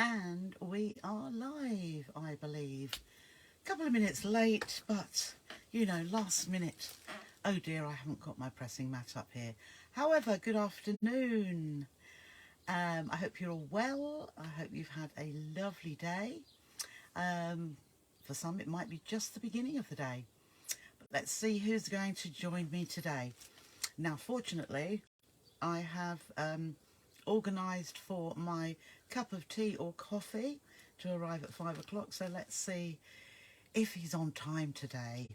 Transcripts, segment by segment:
And we are live, I believe. A couple of minutes late, but you know, last minute. Oh dear, I haven't got my pressing mat up here. However, good afternoon. I hope you're all well. I hope you've had a lovely day. For some, it might be just the beginning of the day. But let's see who's going to join me today. Now, fortunately, I have organised for my cup of tea or coffee to arrive at 5 o'clock. So let's see if he's on time today.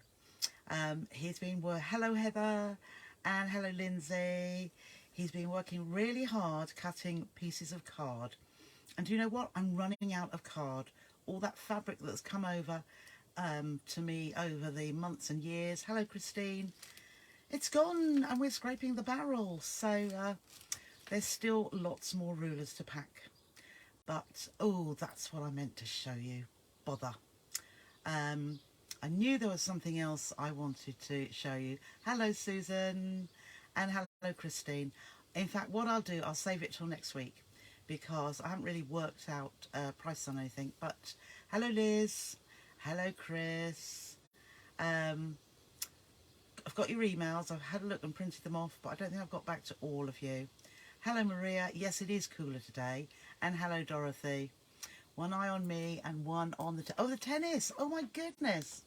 He's been hello Heather and hello Lindsay. He's been working really hard cutting pieces of card. And do you know what? I'm running out of card. All that fabric that's come over to me over the months and years. Hello Christine. It's gone and we're scraping the barrel. So there's still lots more rulers to pack. But, oh, that's what I meant to show you. Bother. I knew there was something else I wanted to show you. Hello, Susan. And hello, Christine. In fact, what I'll do, I'll save it till next week because I haven't really worked out price on anything. But hello, Liz. Hello, Chris. I've got your emails. I've had a look and printed them off, but I don't think I've got back to all of you. Hello, Maria. Yes, it is cooler today. And hello, Dorothy. One eye on me and one on the... the tennis. Oh, my goodness.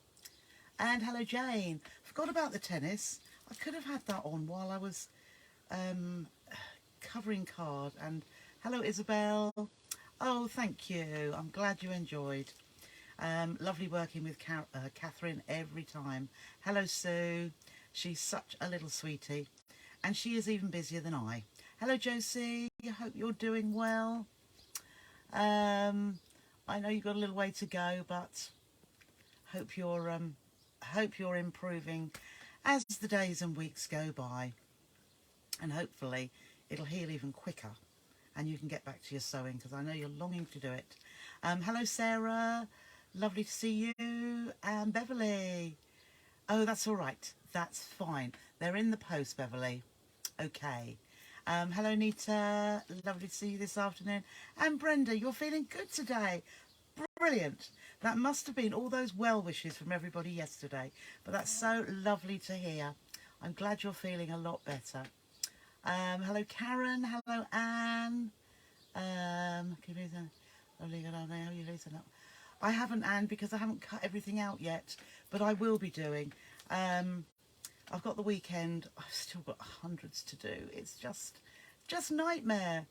And hello, Jane. Forgot about the tennis. I could have had that on while I was covering card. And hello, Isabel. Oh, thank you. I'm glad you enjoyed. Lovely working with Catherine every time. Hello, Sue. She's such a little sweetie. And she is even busier than I. Hello, Josie. I hope you're doing well. I know you've got a little way to go, but hope you're improving as the days and weeks go by. And hopefully it'll heal even quicker and you can get back to your sewing because I know you're longing to do it. Hello, Sarah. Lovely to see you. And Beverly. Oh, that's all right. That's fine. They're in the post, Beverly. Okay. Hello, Nita. Lovely to see you this afternoon. And Brenda, you're feeling good today. Brilliant. That must have been all those well wishes from everybody yesterday. But that's so lovely to hear. I'm glad you're feeling a lot better. Hello, Karen. Hello, Anne. I haven't, Anne, because I haven't cut everything out yet. But I will be doing. I've got the weekend. I've still got hundreds to do. It's just nightmare.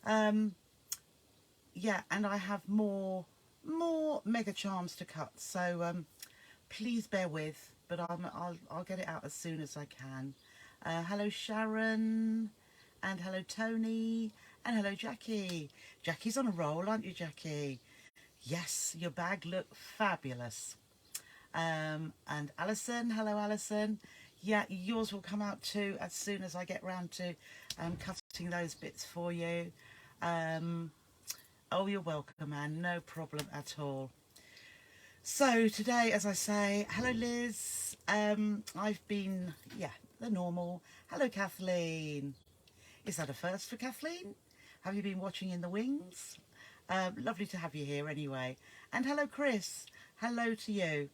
Yeah, and I have more mega charms to cut. So please bear with, but I'll get it out as soon as I can. Hello, Sharon, and hello, Tony, and hello, Jackie. Jackie's on a roll, aren't you, Jackie? Yes, your bag looked fabulous. And Alison, hello, Alison. Yeah, yours will come out too as soon as I get round to cutting those bits for you. Oh, you're welcome, Anne. No problem at all. So today, as I say, hello, Liz. I've been, the normal. Hello, Kathleen. Is that a first for Kathleen? Have you been watching in the wings? Lovely to have you here anyway. And hello, Chris. Hello to you.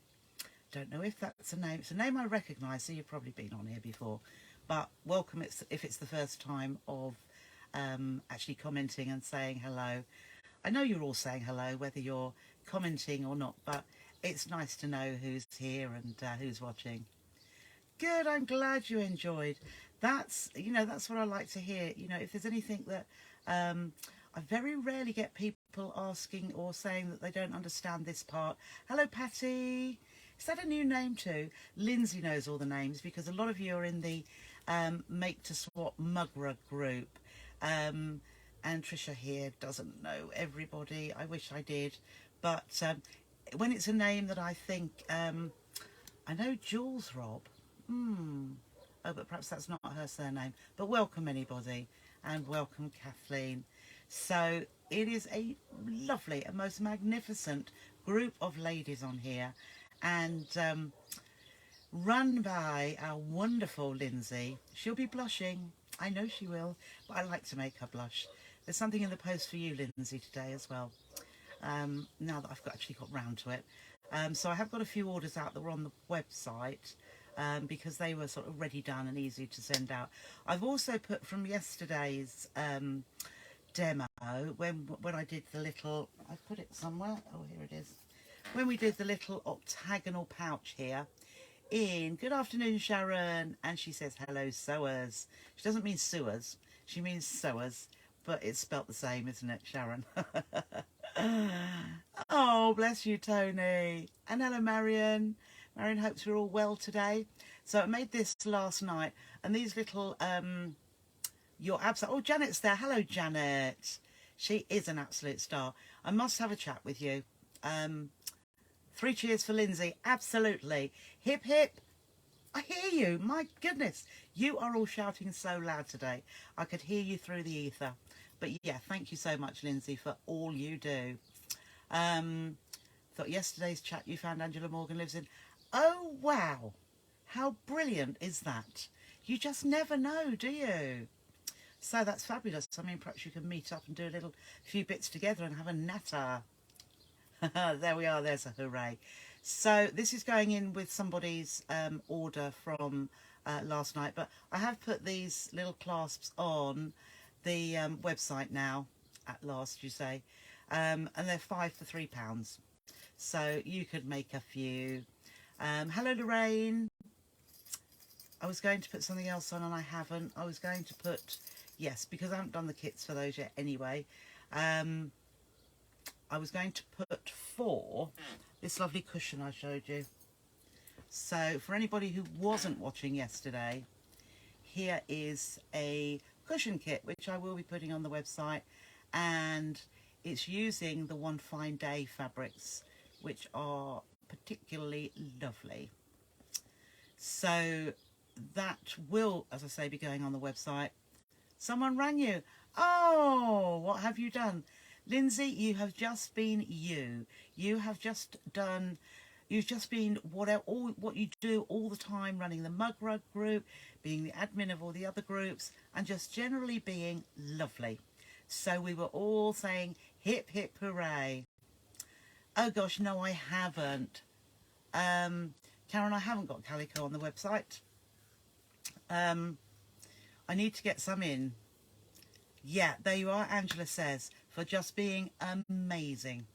Don't know if that's a name. It's a name I recognise, so you've probably been on here before. But welcome if it's the first time of actually commenting and saying hello. I know you're all saying hello, whether you're commenting or not, but it's nice to know who's here and who's watching. Good, I'm glad you enjoyed. That's what I like to hear. If there's anything that I very rarely get people asking or saying that they don't understand this part. Hello, Patty. Is that a new name too? Lindsay knows all the names because a lot of you are in the Make to Swap Mugra group. And Trisha here doesn't know everybody. I wish I did. But when it's a name that I think, I know Jules Rob. Oh, but perhaps that's not her surname. But welcome anybody, and welcome Kathleen. So it is a lovely, a most magnificent group of ladies on here, and run by our wonderful Lindsay. She'll be blushing. I know she will, but I like to make her blush. There's something in the post for you, Lindsay, today as well. Now that I've actually got round to it. So I have got a few orders out that were on the website because they were sort of ready, done and easy to send out. I've also put from yesterday's demo, when I did the little, I've put it somewhere, oh here it is, when we did the little octagonal pouch here in. Good afternoon, Sharon. And she says hello, sewers. She doesn't mean sewers, she means sewers, but it's spelt the same, isn't it, Sharon? Oh, bless you, Tony. And hello, Marion. Marion hopes we're all well today. So I made this last night, and these little your absolute, oh, Janet's there. Hello, Janet. She is an absolute star. I must have a chat with you. 3 cheers for Lindsay. Absolutely. Hip hip. I hear you. My goodness, you are all shouting so loud today. I could hear you through the ether. But yeah, thank you so much, Lindsay, for all you do. Thought yesterday's chat you found Angela Morgan lives in. Oh wow, how brilliant is that? You just never know, do you? So that's fabulous. I mean, perhaps you can meet up and do a little few bits together and have a natter. There we are, there's a hooray. So this is going in with somebody's order from last night, but I have put these little clasps on the website now, at last you say, and they're 5 for £3, so you could make a few. Hello, Lorraine. I was going to put something else on and I haven't. I was going to put, yes, because I haven't done the kits for those yet anyway. I was going to put for this lovely cushion I showed you. So for anybody who wasn't watching yesterday, here is a cushion kit which I will be putting on the website, and it's using the One Fine Day fabrics, which are particularly lovely. So that will, as I say, be going on the website. Someone rang you. Oh, what have you done? Lindsay, you have just been you. You have just done, you've just been what you do all the time, running the Mug Rug group, being the admin of all the other groups, and just generally being lovely. So we were all saying hip hip hooray. Oh gosh, no, I haven't. Karen, I haven't got calico on the website. I need to get some in. Yeah, there you are, Angela says, for just being amazing.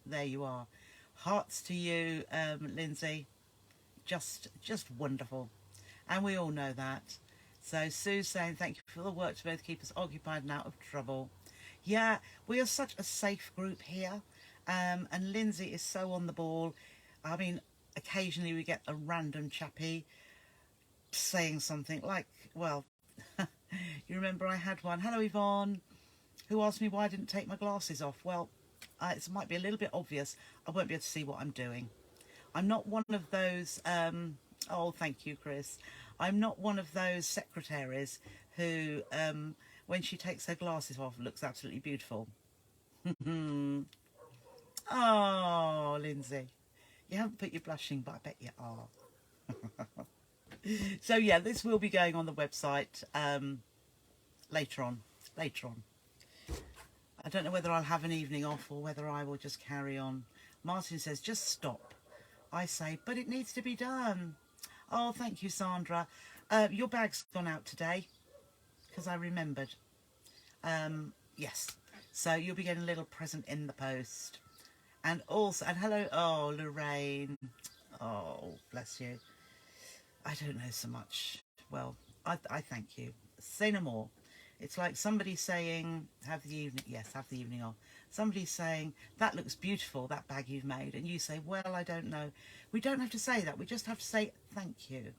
There you are. Hearts to you, Lindsay. Just wonderful. And we all know that. So Sue's saying, thank you for the work to both keep us occupied and out of trouble. Yeah, we are such a safe group here. And Lindsay is so on the ball. I mean, occasionally we get a random chappie saying something like, well, you remember I had one, hello Yvonne, who asked me why I didn't take my glasses off. Well, it might be a little bit obvious. I won't be able to see what I'm doing. I'm not one of those, oh, thank you, Chris. I'm not one of those secretaries who, when she takes her glasses off, looks absolutely beautiful. Oh, Lindsay, you haven't put your blushing, but I bet you are. So yeah, this will be going on the website later on. I don't know whether I'll have an evening off or whether I will just carry on. Martin says, just stop. I say, but it needs to be done. Oh, thank you, Sandra. Your bag's gone out today because I remembered. Yes, so you'll be getting a little present in the post. And also, and hello, oh, Lorraine. Oh, bless you. I don't know so much. Well, I thank you. Say no more. It's like somebody saying, have the evening, yes, have the evening off. Somebody saying, that looks beautiful, that bag you've made. And you say, well, I don't know. We don't have to say that. We just have to say thank you.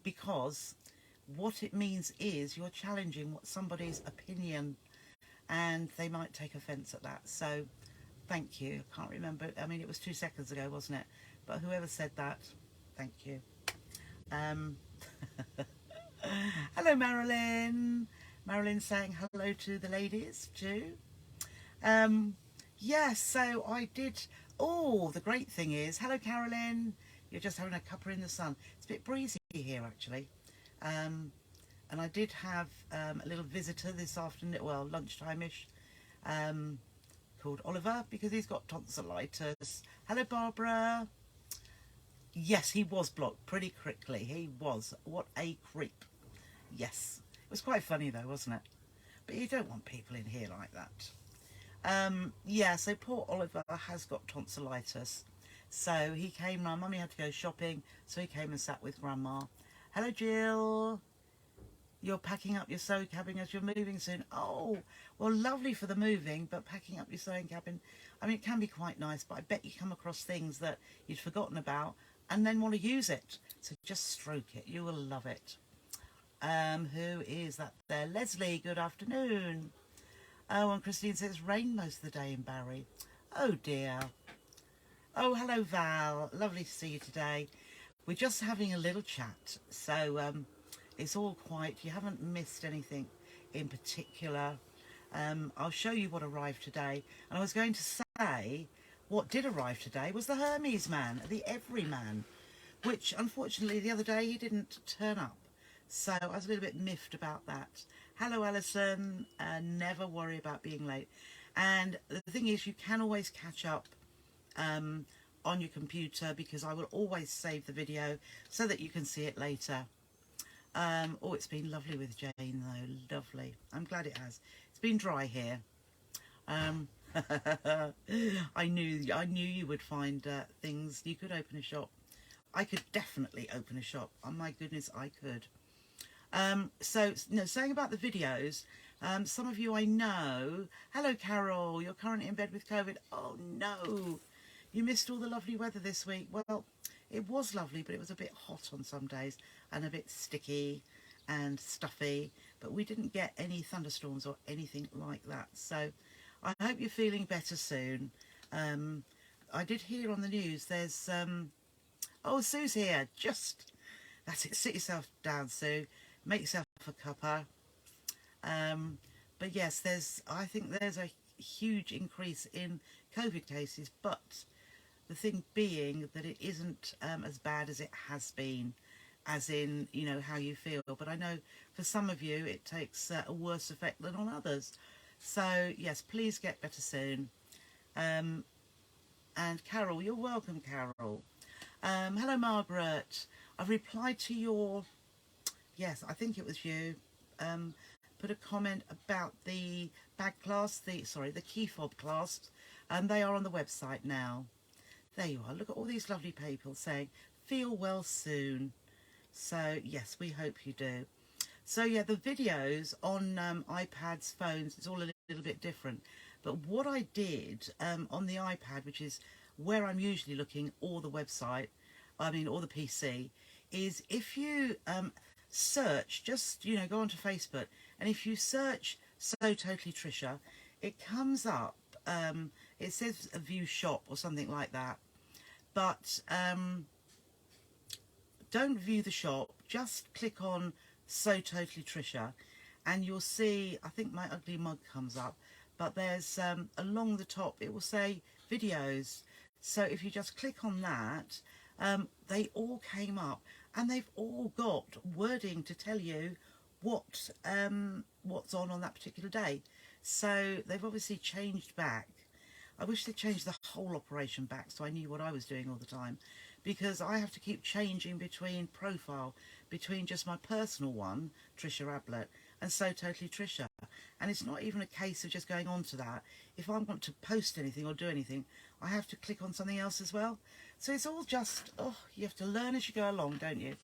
Because what it means is you're challenging what somebody's opinion, and they might take offence at that. So thank you. I can't remember. I mean, it was 2 seconds ago, wasn't it? But whoever said that, thank you. Hello, Marilyn. Marilyn saying hello to the ladies too. Yes, so I did. Oh, the great thing is, hello, Carolyn. You're just having a cuppa in the sun. It's a bit breezy here, actually. And I did have a little visitor this afternoon, well, lunchtime-ish, um, called Oliver, because he's got tonsillitis. Hello, Barbara. Yes, he was blocked pretty quickly. He was. What a creep. Yes. It was quite funny though, wasn't it? But you don't want people in here like that. Yeah, so poor Oliver has got tonsillitis. So he came round. Mummy had to go shopping, so he came and sat with Grandma. Hello, Jill. You're packing up your sewing cabin as you're moving soon. Oh, well, lovely for the moving, but packing up your sewing cabin, I mean, it can be quite nice, but I bet you come across things that you'd forgotten about and then want to use it. So just stroke it. You will love it. Who is that there? Leslie, good afternoon. Oh, and Christine says it's rained most of the day in Barry. Oh, dear. Oh, hello, Val. Lovely to see you today. We're just having a little chat, so it's all quiet. You haven't missed anything in particular. I'll show you what arrived today. And I was going to say what did arrive today was the Hermes man, the Everyman, which unfortunately the other day he didn't turn up. So I was a little bit miffed about that. Hello, Alison. Never worry about being late. And the thing is, you can always catch up on your computer, because I will always save the video so that you can see it later. Oh, it's been lovely with Jane though. Lovely. I'm glad it has. It's been dry here. I knew you would find things. You could open a shop. I could definitely open a shop. Oh my goodness, I could. So, no, saying about the videos, some of you I know. Hello, Carol. You're currently in bed with COVID. Oh no, you missed all the lovely weather this week. Well, it was lovely, but it was a bit hot on some days and a bit sticky and stuffy. But we didn't get any thunderstorms or anything like that. So I hope you're feeling better soon. I did hear on the news there's... oh, Sue's here. That's it. Sit yourself down, Sue. Make yourself a cuppa. But yes, I think there's a huge increase in COVID cases, but the thing being that it isn't as bad as it has been, as in, you know, how you feel. But I know for some of you it takes a worse effect than on others. So yes, please get better soon. And Carol, you're welcome, Carol. Hello, Margaret. I've replied to your... Yes, I think it was you. Put a comment about the bag clasp, the key fob clasps, and they are on the website now. There you are. Look at all these lovely people saying, feel well soon. So, yes, we hope you do. So, yeah, the videos on iPads, phones, it's all a little bit different. But what I did on the iPad, which is where I'm usually looking, or the website, or the PC, is if you search, just, you know, go onto Facebook, and if you search So Totally Trisha, it comes up, it says a view shop or something like that. But don't view the shop, just click on So Totally Trisha and you'll see, I think my ugly mug comes up, but there's along the top it will say videos. So if you just click on that, they all came up and they've all got wording to tell you what's on that particular day. So they've obviously changed back. I wish they changed the whole operation back so I knew what I was doing all the time, because I have to keep changing between profile, between just my personal one, Trisha Ablett, and So Totally Trisha. And it's not even a case of just going on to that. If I want to post anything or do anything, I have to click on something else as well. So it's all just, oh, you have to learn as you go along, don't you?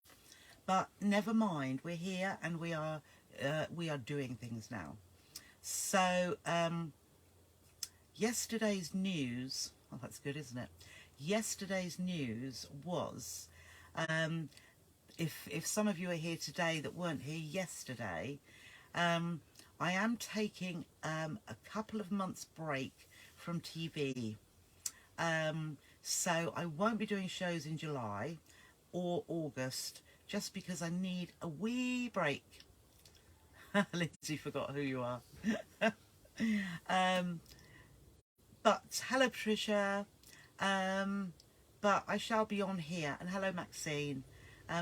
But never mind, we're here and we are doing things now. So yesterday's news, oh, that's good, isn't it? Yesterday's news was, if some of you are here today that weren't here yesterday, I am taking a couple of months break from TV. So I won't be doing shows in July or August, just because I need a wee break. Lindsay forgot who you are. But hello, Patricia. But I shall be on here. And hello, Maxine.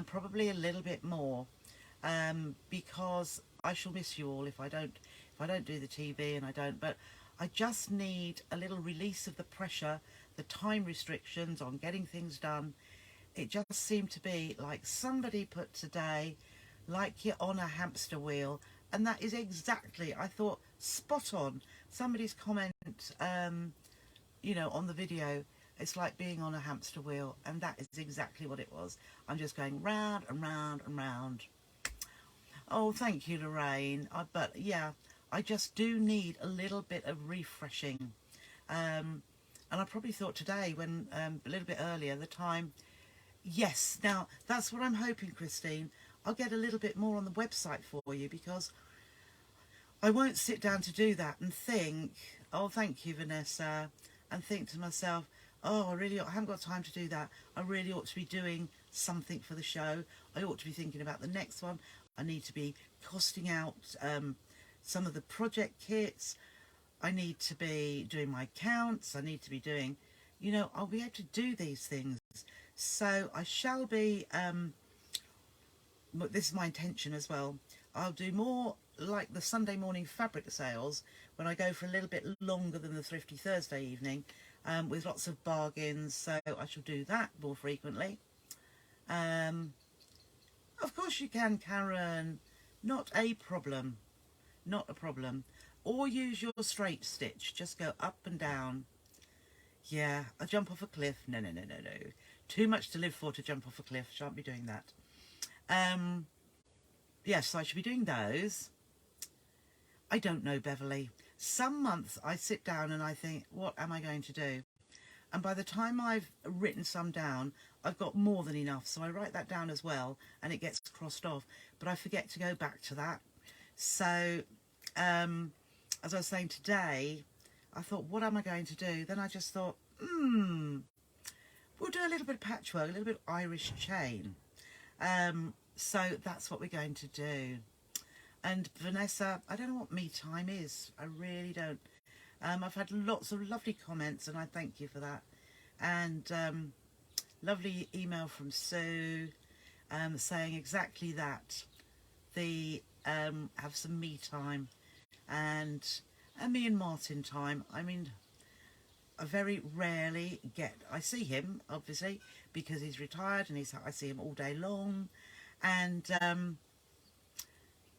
Probably a little bit more. because I shall miss you all if I don't do the TV, and I don't. But I just need a little release of the pressure, the time restrictions on getting things done. It just seemed to be like somebody put today, like you're on a hamster wheel, and that is exactly, I thought, spot on. Somebody's comment, on the video, it's like being on a hamster wheel, and that is exactly what it was. I'm just going round and round and round. Oh, thank you, Lorraine. But yeah, I just do need a little bit of refreshing. And I probably thought today, when a little bit earlier, the time. Yes, now that's what I'm hoping, Christine. I'll get a little bit more on the website for you, because I won't sit down to do that and think, oh, thank you, Vanessa, and think to myself, oh, I haven't got time to do that. I really ought to be doing something for the show. I ought to be thinking about the next one. I need to be costing out some of the project kits. I need to be doing my accounts. I need to be doing, I'll be able to do these things. So I shall be, this is my intention as well. I'll do more like the Sunday morning fabric sales when I go for a little bit longer than the Thrifty Thursday evening, with lots of bargains. So I shall do that more frequently. Of course you can, Karen. Not a problem. Not a problem. Or use your straight stitch. Just go up and down. Yeah, a jump off a cliff. No, no, no, no, no. Too much to live for to jump off a cliff. Shan't be doing that. Yes, so I should be doing those. I don't know, Beverly. Some months I sit down and I think, what am I going to do? And by the time I've written some down, I've got more than enough. So I write that down as well, and it gets crossed off. But I forget to go back to that. So, as I was saying today, I thought, what am I going to do? Then I just thought, we'll do a little bit of patchwork, a little bit of Irish chain. So that's what we're going to do. And Vanessa, I don't know what me time is. I really don't. I've had lots of lovely comments, and I thank you for that. And lovely email from Sue saying exactly that. Have some me time and me and Martin time. I mean, I very rarely I see him, obviously, because he's retired, and I see him all day long. And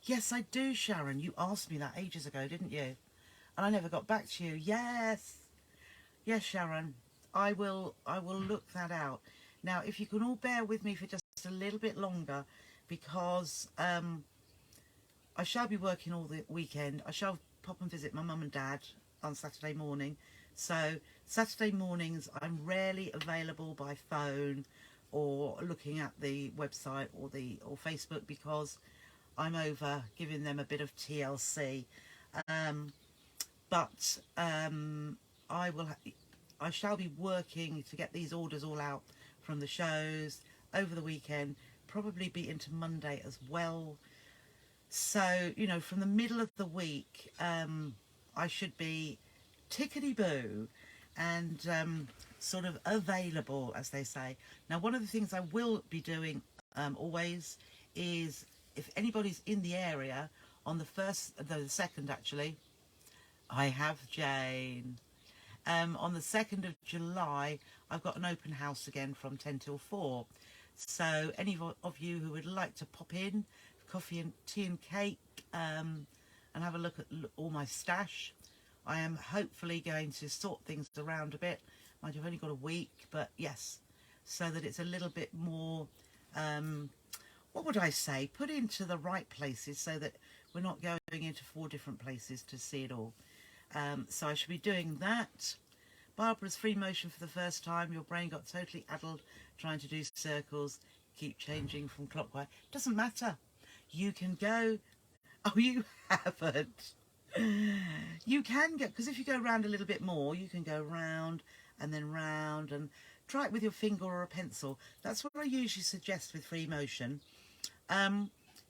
yes, I do, Sharon. You asked me that ages ago, didn't you? And I never got back to you. Yes, Sharon. I will look that out. Now, if you can all bear with me for just a little bit longer, because I shall be working all the weekend. I shall pop and visit my mum and dad on Saturday morning. So Saturday mornings I'm rarely available by phone or looking at the website or Facebook, because I'm over giving them a bit of TLC. But I shall be working to get these orders all out from the shows over the weekend, probably be into Monday as well. So, from the middle of the week, I should be tickety-boo and sort of available, as they say. Now, one of the things I will be doing always is, if anybody's in the area on the 2nd actually, I have Jane. On the 2nd of July, I've got an open house again from 10 till 4. So any of you who would like to pop in, coffee and tea and cake, and have a look at all my stash. I am hopefully going to sort things around a bit. Mind you, I've only got a week, but yes, so that it's a little bit more, what would I say, put into the right places, so that we're not going into 4 different places to see it all. So I should be doing that. Barbara's free motion for the first time. Your brain got totally addled trying to do circles, keep changing from clockwise. Doesn't matter. You can go. Oh, you haven't. You can go, because if you go round a little bit more, you can go round and then round, and try it with your finger or a pencil. That's what I usually suggest with free motion.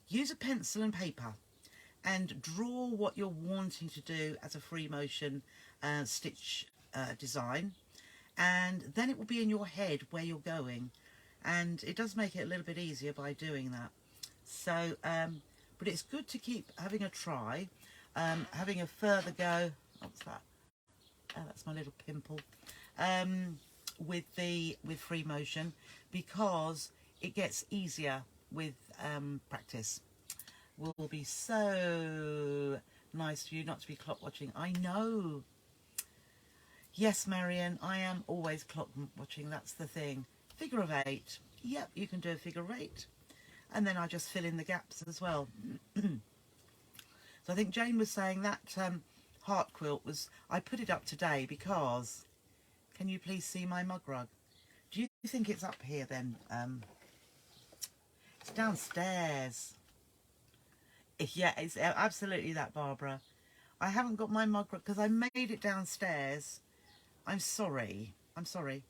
Use a pencil and paper and draw what you're wanting to do as a free motion stitch design, and then it will be in your head where you're going, and it does make it a little bit easier by doing that. So, but it's good to keep having a try, having a further go. What's that? Oh, that's my little pimple. With free motion, because it gets easier with practice. Will be so nice for you not to be clock watching. I know. Yes, Marion, I am always clock watching. That's the thing. Figure of 8. Yep, you can do a figure of 8. And then I just fill in the gaps as well. So I think Jane was saying that heart quilt was, I put it up today because, can you please see my mug rug? Do you think it's up here then? It's downstairs. Yeah, it's absolutely that, Barbara. I haven't got my mug rug because I made it downstairs. I'm sorry. I'm sorry.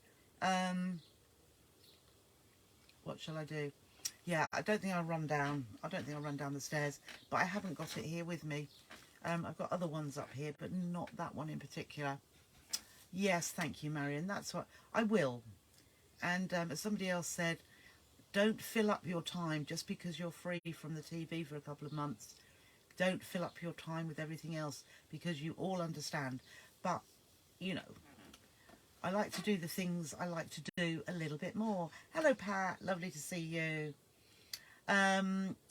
What shall I do? Yeah, I don't think I'll run down. I don't think I'll run down the stairs, but I haven't got it here with me. I've got other ones up here, but not that one in particular. Yes, thank you, Marion. That's what I will. And as somebody else said, don't fill up your time just because you're free from the TV for a couple of months. Don't fill up your time with everything else, because you all understand. But, you know, I like to do the things I like to do a little bit more. Hello, Pat. Lovely to see you.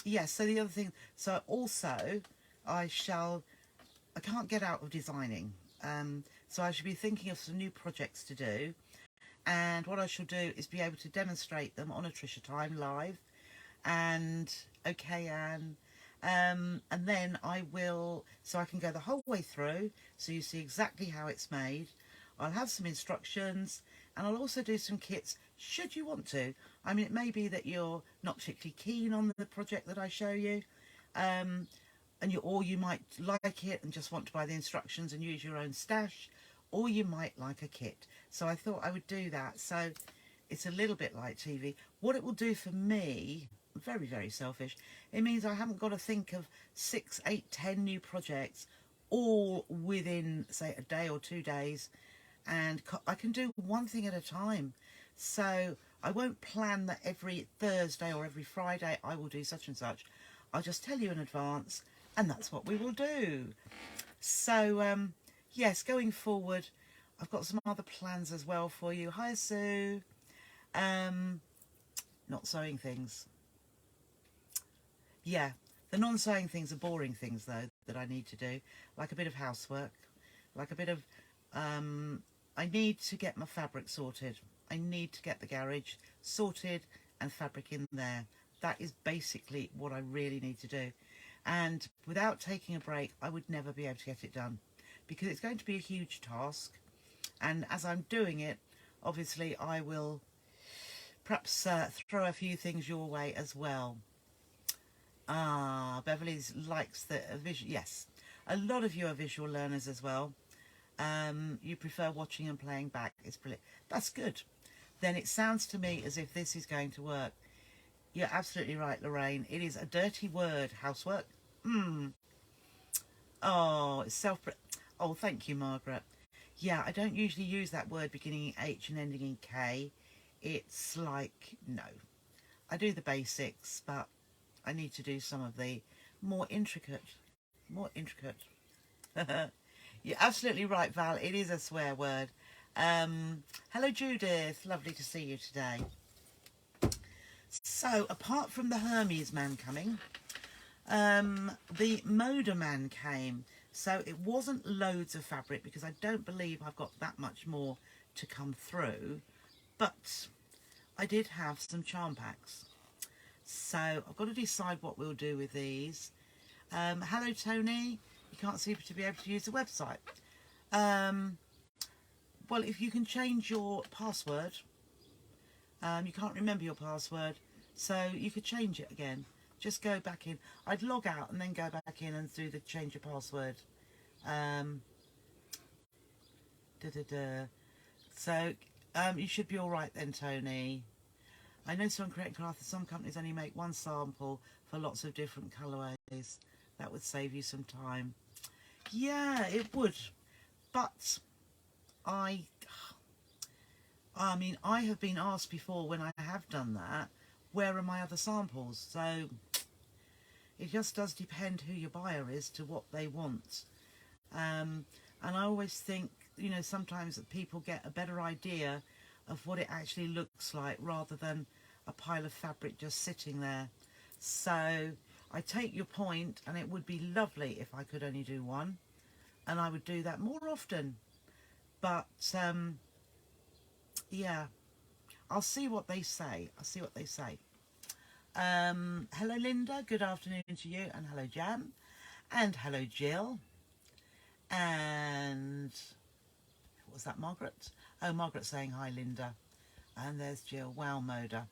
Yes, so the other thing, so also I can't get out of designing. So I should be thinking of some new projects to do. And what I shall do is be able to demonstrate them on a Trisha Time live. And okay, Anne. And then I will, so I can go the whole way through, so you see exactly how it's made. I'll have some instructions, and I'll also do some kits should you want to. I mean, it may be that you're not particularly keen on the project that I show you, or you might like it and just want to buy the instructions and use your own stash, or you might like a kit. So I thought I would do that. So it's a little bit like TV. What it will do for me, very, very selfish, it means I haven't got to think of 6, 8, 10 new projects all within, say, a day or 2 days, and I can do one thing at a time. So I won't plan that every Thursday or every Friday I will do such and such. I'll just tell you in advance, and that's what we will do. So yes, going forward, I've got some other plans as well for you. Hi, Sue. Not sewing things. Yeah, the non-sewing things are boring things, though, that I need to do, like a bit of housework, like a bit of I need to get my fabric sorted. I need to get the garage sorted and fabric in there. That is basically what I really need to do. And without taking a break, I would never be able to get it done, because it's going to be a huge task. And as I'm doing it, obviously I will perhaps throw a few things your way as well. Beverly's likes the visual. Yes, a lot of you are visual learners as well. You prefer watching and playing back. It's brilliant. That's good. Then it sounds to me as if this is going to work. You're absolutely right, Lorraine. It is a dirty word, housework. Oh, it's oh, thank you, Margaret. Yeah, I don't usually use that word beginning in H and ending in K. It's like, no. I do the basics, but I need to do some of the more intricate. You're absolutely right, Val. It is a swear word. Hello, Judith. Lovely to see you today. So, apart from the Hermes man coming, the Moda man came. So it wasn't loads of fabric, because I don't believe I've got that much more to come through. But I did have some charm packs. So I've got to decide what we'll do with these. Hello, Tony. You can't seem to be able to use the website. Well, if you can change your password, you can't remember your password, so you could change it again. Just go back in. I'd log out and then go back in and do the change your password. So you should be all right then, Tony. I know some correct craft, some companies only make one sample for lots of different colourways. That would save you some time. Yeah, it would. But I mean, I have been asked before when I have done that, where are my other samples? So it just does depend who your buyer is to what they want. And I always think, you know, sometimes that people get a better idea of what it actually looks like rather than a pile of fabric just sitting there. So I take your point, and it would be lovely if I could only do one, and I would do that more often. But yeah, I'll see what they say. I'll see what they say. Hello Linda, good afternoon to you, and hello Jan, and hello Jill, and what was that, Margaret? Oh, Margaret saying hi Linda, and there's Jill. Wow, Moda.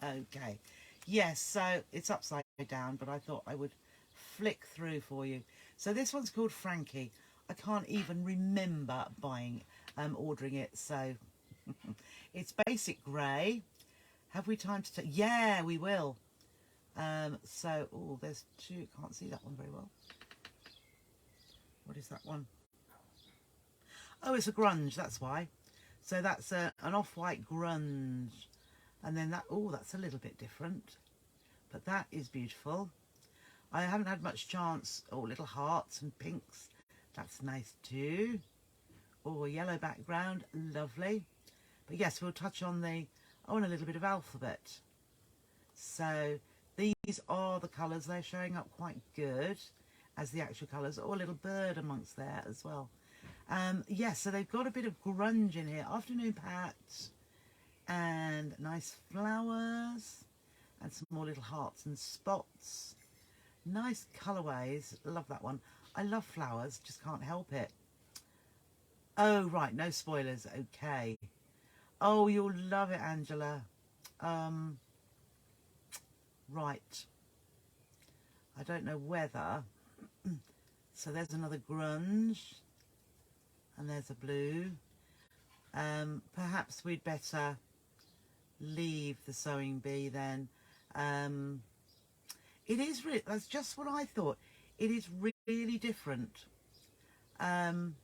Okay, yes, so it's upside down, but I thought I would flick through for you. So this one's called Frankie. I can't even remember ordering it, so it's basic grey. Have we time to yeah, we will. So, oh, there's two. Can't see that one very well. What is that one? Oh, it's a grunge, that's why. So that's an off-white grunge. And then that, oh, that's a little bit different. But that is beautiful. I haven't had much chance. Oh, little hearts and pinks. That's nice too. Oh, a yellow background, lovely. But yes, we'll touch on the, oh, and a little bit of alphabet. So these are the colours. They're showing up quite good as the actual colours. Oh, a little bird amongst there as well. Yes, so they've got a bit of grunge in here. Afternoon Pat, and nice flowers, and some more little hearts and spots. Nice colourways. Love that one. I love flowers, just can't help it. Oh, right, no spoilers. Okay. Oh, you'll love it, Angela. Right. I don't know whether. So there's another grunge. And there's a blue. Perhaps we'd better leave the sewing bee then. It is really, that's just what I thought. It is really different. And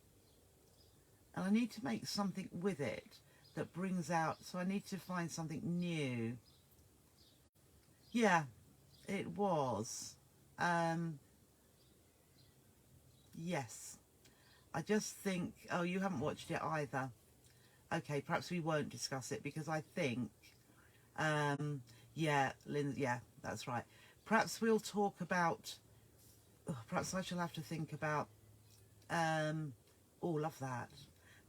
I need to make something with it that brings out, so I need to find something new. Yeah, it was. Yes. I just think, oh, you haven't watched it either. Okay, perhaps we won't discuss it because I think, yeah, Lynn, yeah, that's right. Perhaps we'll talk about, oh, perhaps I shall have to think about, oh, love that.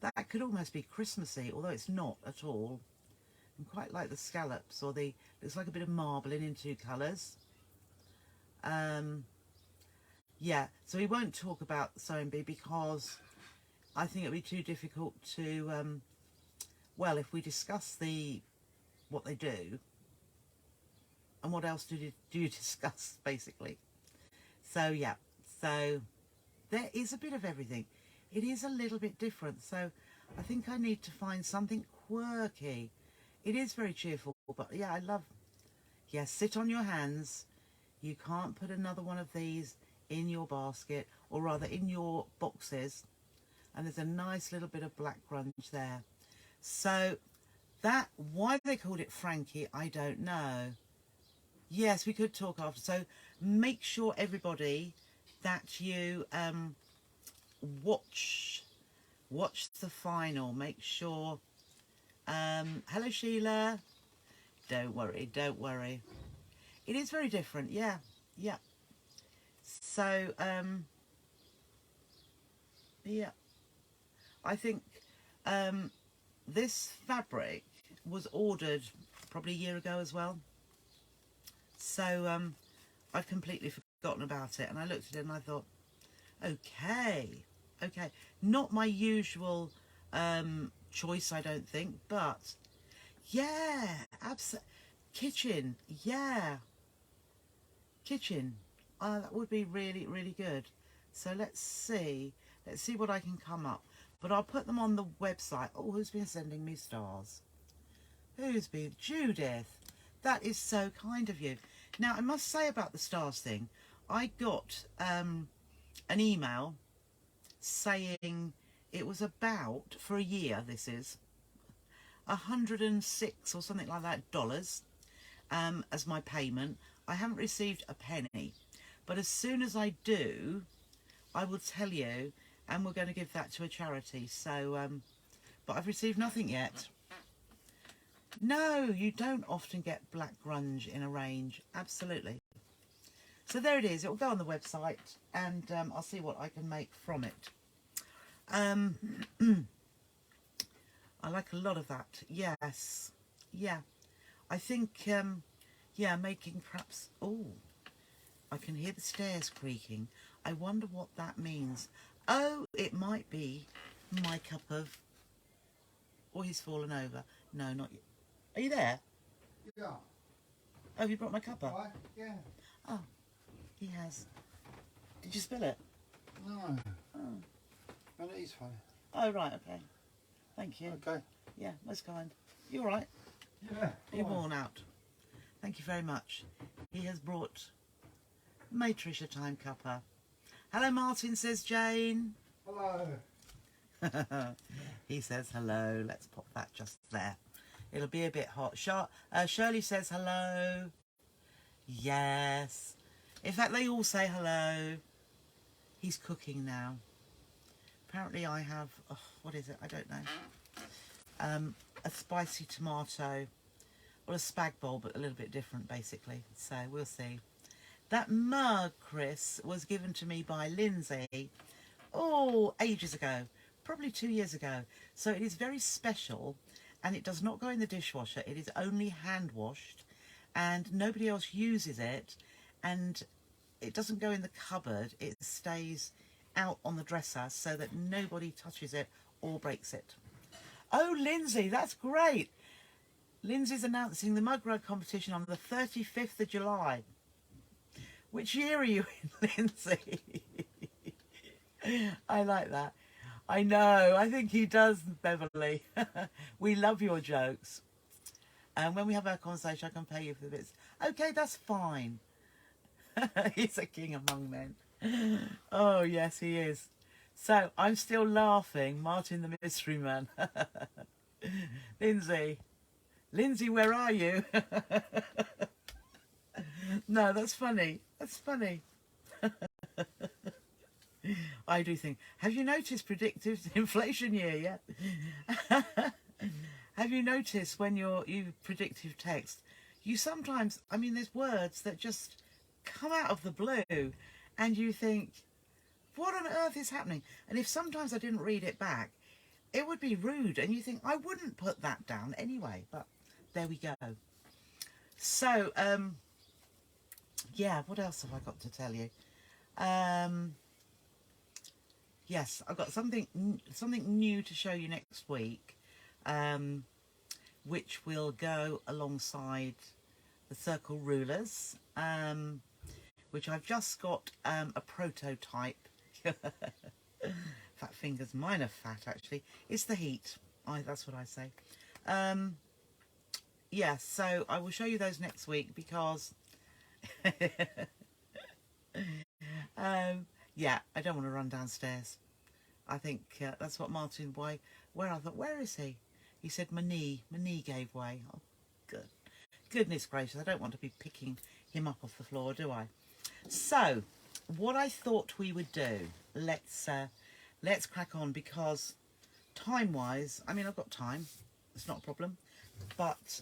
That could almost be Christmassy, although it's not at all. I quite like the scallops, or the, looks like a bit of marbling in two colours. Yeah, so we won't talk about sewing bee because I think it'll be too difficult to, well, if we discuss what they do, and what else do you discuss, basically. So, yeah, so there is a bit of everything. It is a little bit different, so I think I need to find something quirky. It is very cheerful, but yeah, I love, yeah, sit on your hands. You can't put another one of these in your basket, or rather in your boxes. And there's a nice little bit of black grunge there. So that, why they called it Frankie, I don't know. Yes, we could talk after. So make sure, everybody, that you watch the final. Make sure. Hello, Sheila. Don't worry, don't worry. It is very different. Yeah, yeah. So yeah, I think this fabric was ordered probably a year ago as well. So I've completely forgotten about it, and I looked at it and I thought, okay, not my usual choice, I don't think, but yeah, absolutely. Kitchen, yeah, kitchen. That would be really, really good. So let's see what I can come up. But I'll put them on the website. Oh, who's been sending me stars? Who's been? Judith. That is so kind of you. Now, I must say about the stars thing, I got an email saying it was about, for a year, this is, 106 or something like that dollars as my payment. I haven't received a penny. But as soon as I do, I will tell you, and we're going to give that to a charity. So, but I've received nothing yet. No, you don't often get black grunge in a range. Absolutely. So there it is. It will go on the website, and I'll see what I can make from it. I like a lot of that. Yes. Yeah. I think, yeah, making perhaps... Oh, I can hear the stairs creaking. I wonder what that means. Oh, it might be my cup of... Oh, he's fallen over. No, not yet. Are you there? Yeah. Oh, have you brought my cup up? What? Yeah. Oh, he has. Did you spill it? No. Oh. No, it is fine. Oh, right, okay. Thank you. Okay. Yeah, most kind. You all right? Yeah. You're worn out. Thank you very much. He has brought my Trisha time cuppa. Hello, Martin, says Jane. Hello. He says hello. Let's pop that just there. It'll be a bit hot. Shirley says hello. Yes. In fact, they all say hello. He's cooking now. Apparently I have, oh, what is it? I don't know. A spicy tomato. Well, a spag bowl, but a little bit different, basically. So we'll see. That mug, Chris, was given to me by Lindsay, oh, ages ago. Probably 2 years ago. So it is very special, and it does not go in the dishwasher. It is only hand washed, and nobody else uses it, and it doesn't go in the cupboard. It stays out on the dresser so that nobody touches it or breaks it. Oh, Lindsay, that's great. Lindsay's announcing the mug rug competition on the 35th of July. Which year are you in, Lindsay? I like that. I know, I think he does, Beverly. We love your jokes. And when we have our conversation, I can pay you for the bits. Okay, that's fine. He's a king among men. Oh, yes, he is. So, I'm still laughing. Martin the Mystery Man. Lindsay. Lindsay, where are you? No, that's funny. That's funny. I do think. Have you noticed predictive inflation year yet? Have you noticed when you predictive text, you sometimes, I mean, there's words that just come out of the blue, and you think, what on earth is happening? And if sometimes I didn't read it back, it would be rude, and you think, I wouldn't put that down anyway, but there we go. So, yeah, what else have I got to tell you? Yes, I've got something new to show you next week, which will go alongside the circle rulers, which I've just got a prototype. Fat fingers, mine are fat actually. It's the heat. That's what I say. Yeah, so I will show you those next week because yeah, I don't want to run downstairs. I think that's what Martin, where I thought, where is he? He said, my knee gave way. Oh, good. Goodness gracious, I don't want to be picking him up off the floor, do I? So, what I thought we would do, let's crack on, because time-wise, I mean, I've got time. It's not a problem. But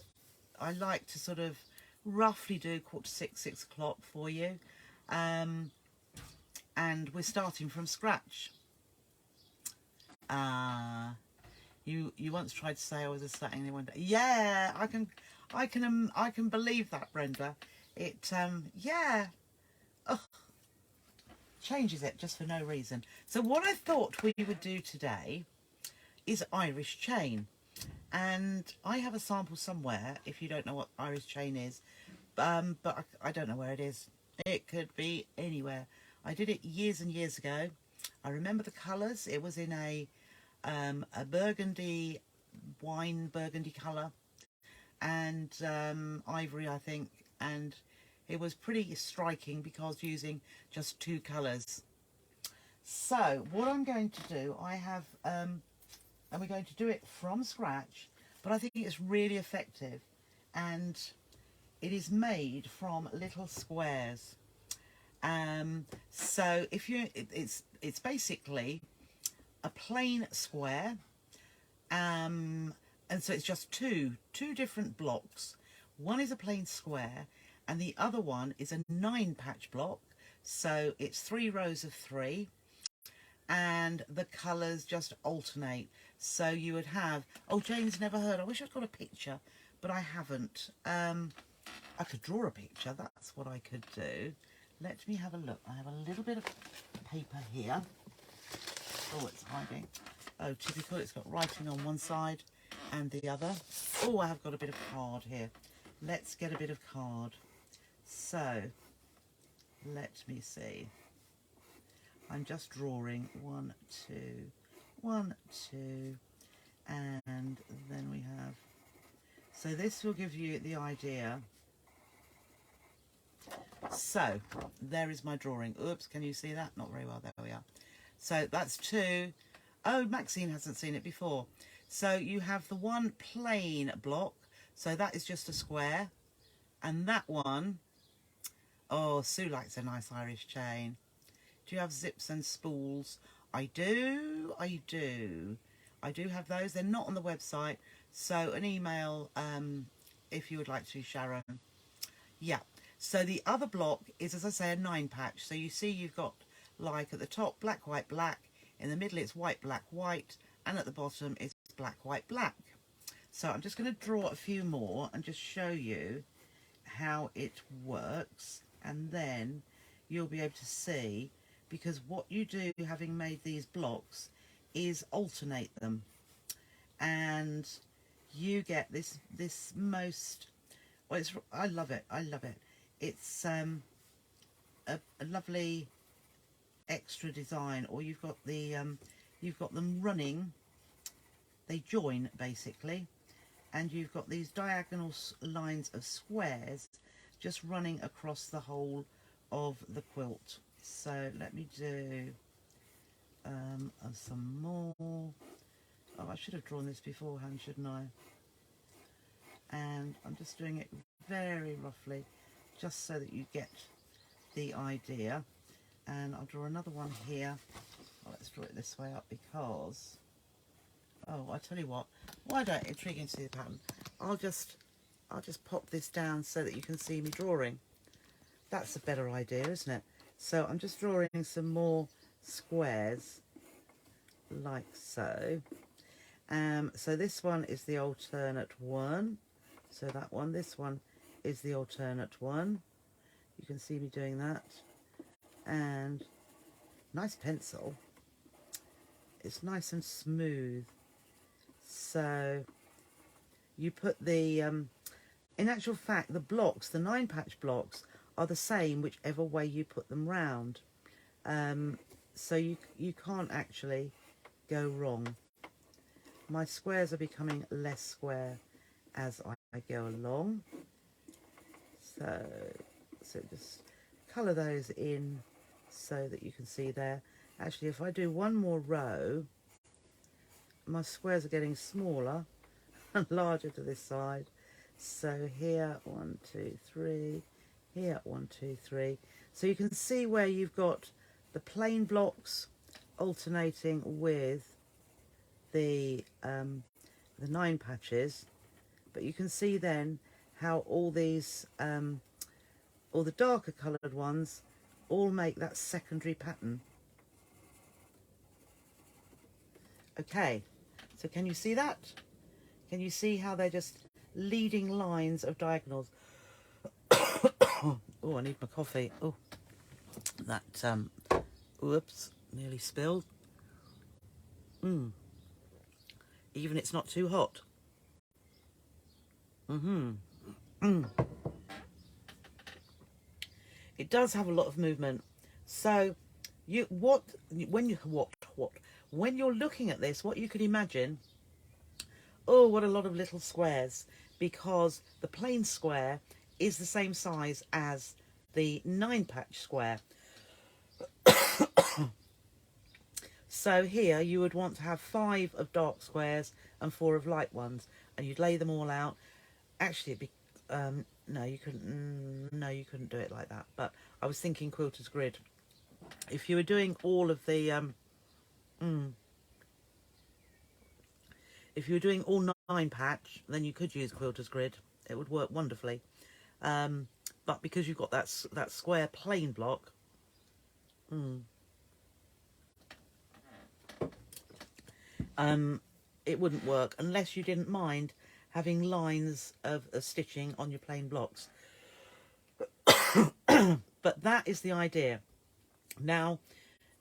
I like to sort of roughly do 5:45, 6 o'clock for you. And we're starting from scratch. You once tried to say I was a Saturday one day. Yeah, I can believe that, Brenda. It yeah. Ugh. Changes it just for no reason. So what I thought we would do today is Irish chain, and I have a sample somewhere. If you don't know what Irish chain is, but I don't know where it is. It could be anywhere. I did it years and years ago. I remember the colours. It was in a burgundy, wine burgundy colour, and ivory, I think, and it was pretty striking because using just 2 colours. So what I'm going to do, I have, and we're going to do it from scratch, but I think it's really effective, and it is made from little squares. So if you, it's basically a plain square, and so it's just two different blocks. One is a plain square, and the other one is a 9-patch block. So it's 3 rows of 3, and the colours just alternate. So you would have, oh, Jane's never heard. I wish I'd got a picture, but I haven't. I could draw a picture. That's what I could do. Let me have a look. I have a little bit of paper here. Oh, it's hiding. Oh, typical. It's got writing on one side and the other. Oh, I have got a bit of card here. Let's get a bit of card. So, let me see. I'm just drawing 1, 2, 1, 2, and then we have. So this will give you the idea. So, there is my drawing. Oops, can you see that? Not very well. There we are. So that's 2. Oh, Maxine hasn't seen it before. So you have the one plain block. So that is just a square. And that one, oh, Sue likes a nice Irish chain. Do you have zips and spools? I do. I do have those. They're not on the website. So an email if you would like to, Sharon. Yeah. So the other block is, as I say, a 9-patch. So you see you've got, like, at the top, black, white, black. In the middle, it's white, black, white. And at the bottom, it's black, white, black. So I'm just going to draw a few more and just show you how it works. And then you'll be able to see, because what you do, having made these blocks, is alternate them. And you get this most... Well, I love it. I love it. It's a lovely extra design. Or you've got them running. They join basically, and you've got these diagonal lines of squares just running across the whole of the quilt. So let me do some more. Oh, I should have drawn this beforehand, shouldn't I? And I'm just doing it very roughly, just so that you get the idea. And I'll draw another one here. Well, let's draw it this way up because, oh, I tell you what, why don't, intriguing to see the pattern, I'll just pop this down so that you can see me drawing. That's a better idea, isn't it? So I'm just drawing some more squares like so. So this one is the alternate one. So that one, this one is the alternate one. You can see me doing that. And nice pencil. It's nice and smooth. So you put the, in actual fact, the blocks, the 9-patch blocks, are the same whichever way you put them round. So you can't actually go wrong. My squares are becoming less square as I go along. So just colour those in so that you can see there. Actually, if I do one more row, my squares are getting smaller and larger to this side. So here, 1, 2, 3. Here, 1, 2, 3. So you can see where you've got the plain blocks alternating with the 9 patches, but you can see then how all these all the darker coloured ones all make that secondary pattern. Okay, so can you see that? Can you see how they're just leading lines of diagonals? Oh, I need my coffee. Oh, that whoops, nearly spilled. Even it's not too hot. It does have a lot of movement. So when you're looking at this, what you could imagine, oh, what a lot of little squares, because the plain square is the same size as the 9-patch square. So here you would want to have 5 of dark squares and 4 of light ones, and you'd lay them all out. Actually, it'd be no, you couldn't. No, you couldn't do it like that. But I was thinking quilter's grid. If you were doing all of the, if you were doing all 9 patch, then you could use quilter's grid. It would work wonderfully. But because you've got that square plain block, it wouldn't work unless you didn't mind having lines of stitching on your plain blocks. But that is the idea. Now,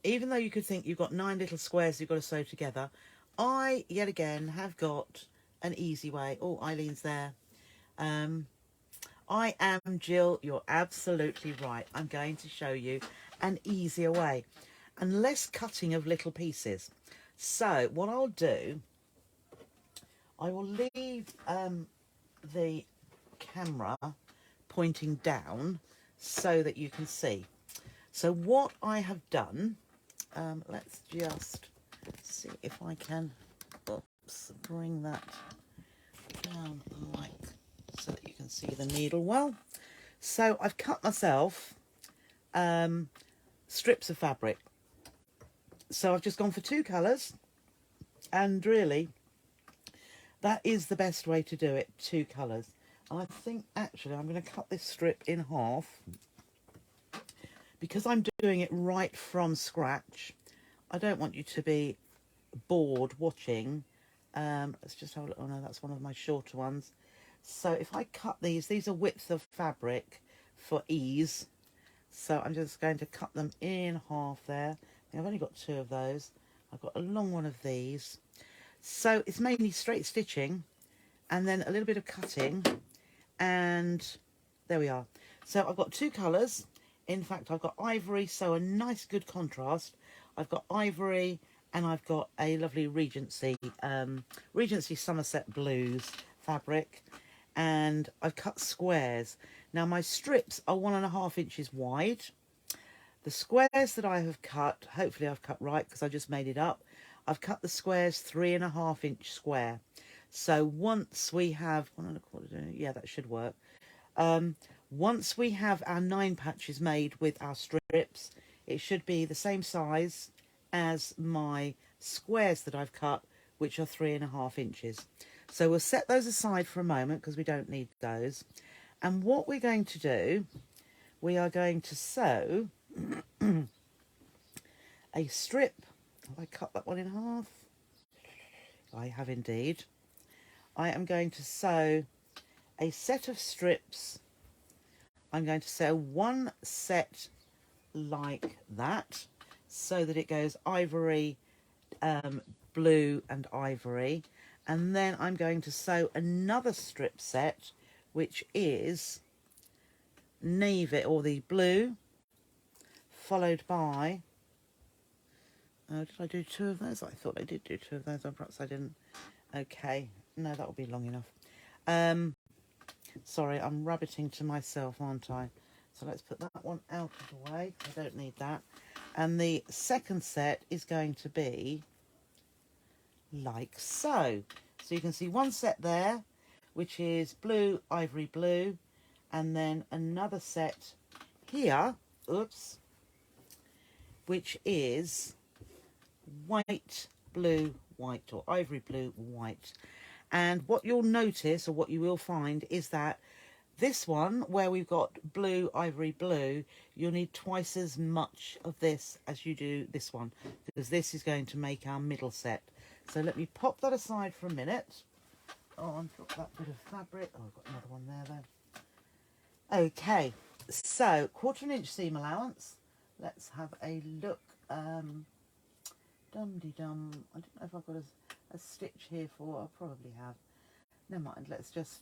even though you could think you've got 9 little squares you've got to sew together, I, yet again, have got an easy way. Oh, Eileen's there. I am Jill. You're absolutely right. I'm going to show you an easier way and less cutting of little pieces. So what I'll do, I will leave the camera pointing down so that you can see. So what I have done, let's just see if I can bring that down like so that you can see the needle well. So I've cut myself strips of fabric. So I've just gone for 2 colours, and really that is the best way to do it, 2 colours. I think actually I'm going to cut this strip in half because I'm doing it right from scratch. I don't want you to be bored watching. Let's just have a look. Oh no, that's one of my shorter ones. So if I cut these are width of fabric for ease. So I'm just going to cut them in half there. I've only got 2 of those. I've got a long one of these. So it's mainly straight stitching and then a little bit of cutting, and there we are. So I've got 2 colours. In fact, I've got ivory, so a nice good contrast. I've got ivory and I've got a lovely Regency Somerset Blues fabric, and I've cut squares. Now my strips are 1.5 inches wide. The squares that I have cut, hopefully I've cut right because I just made it up. I've cut the squares 3.5 inch square. So once we have 1.25, yeah, that should work. Once we have our 9 patches made with our strips, it should be the same size as my squares that I've cut, which are 3.5 inches. So we'll set those aside for a moment because we don't need those. And what we're going to do, we are going to sew a strip. Have I cut that one in half? I have indeed. I am going to sew a set of strips. I'm going to sew 1 set like that so that it goes ivory, blue and ivory, and then I'm going to sew another strip set which is navy or the blue, followed by did I do 2 of those? I thought I did do 2 of those, or perhaps I didn't. Okay, no, that will be long enough. Sorry, I'm rabbiting to myself, aren't I? So let's put that one out of the way. I don't need that. And the second set is going to be like so. So you can see 1 set there, which is blue, ivory blue, and then another set here, oops, which is white, blue, white, or ivory blue, white. And what you'll notice, or what you will find, is that this one, where we've got blue, ivory blue, you'll need twice as much of this as you do this one, because this is going to make our middle set. So let me pop that aside for a minute. Oh, I've got that bit of fabric. Oh, I've got another one there then. Okay, so 1/4 inch seam allowance. Let's have a look. Dum-de-dum. I don't know if I've got a stitch here for. I probably have. Never mind. Let's just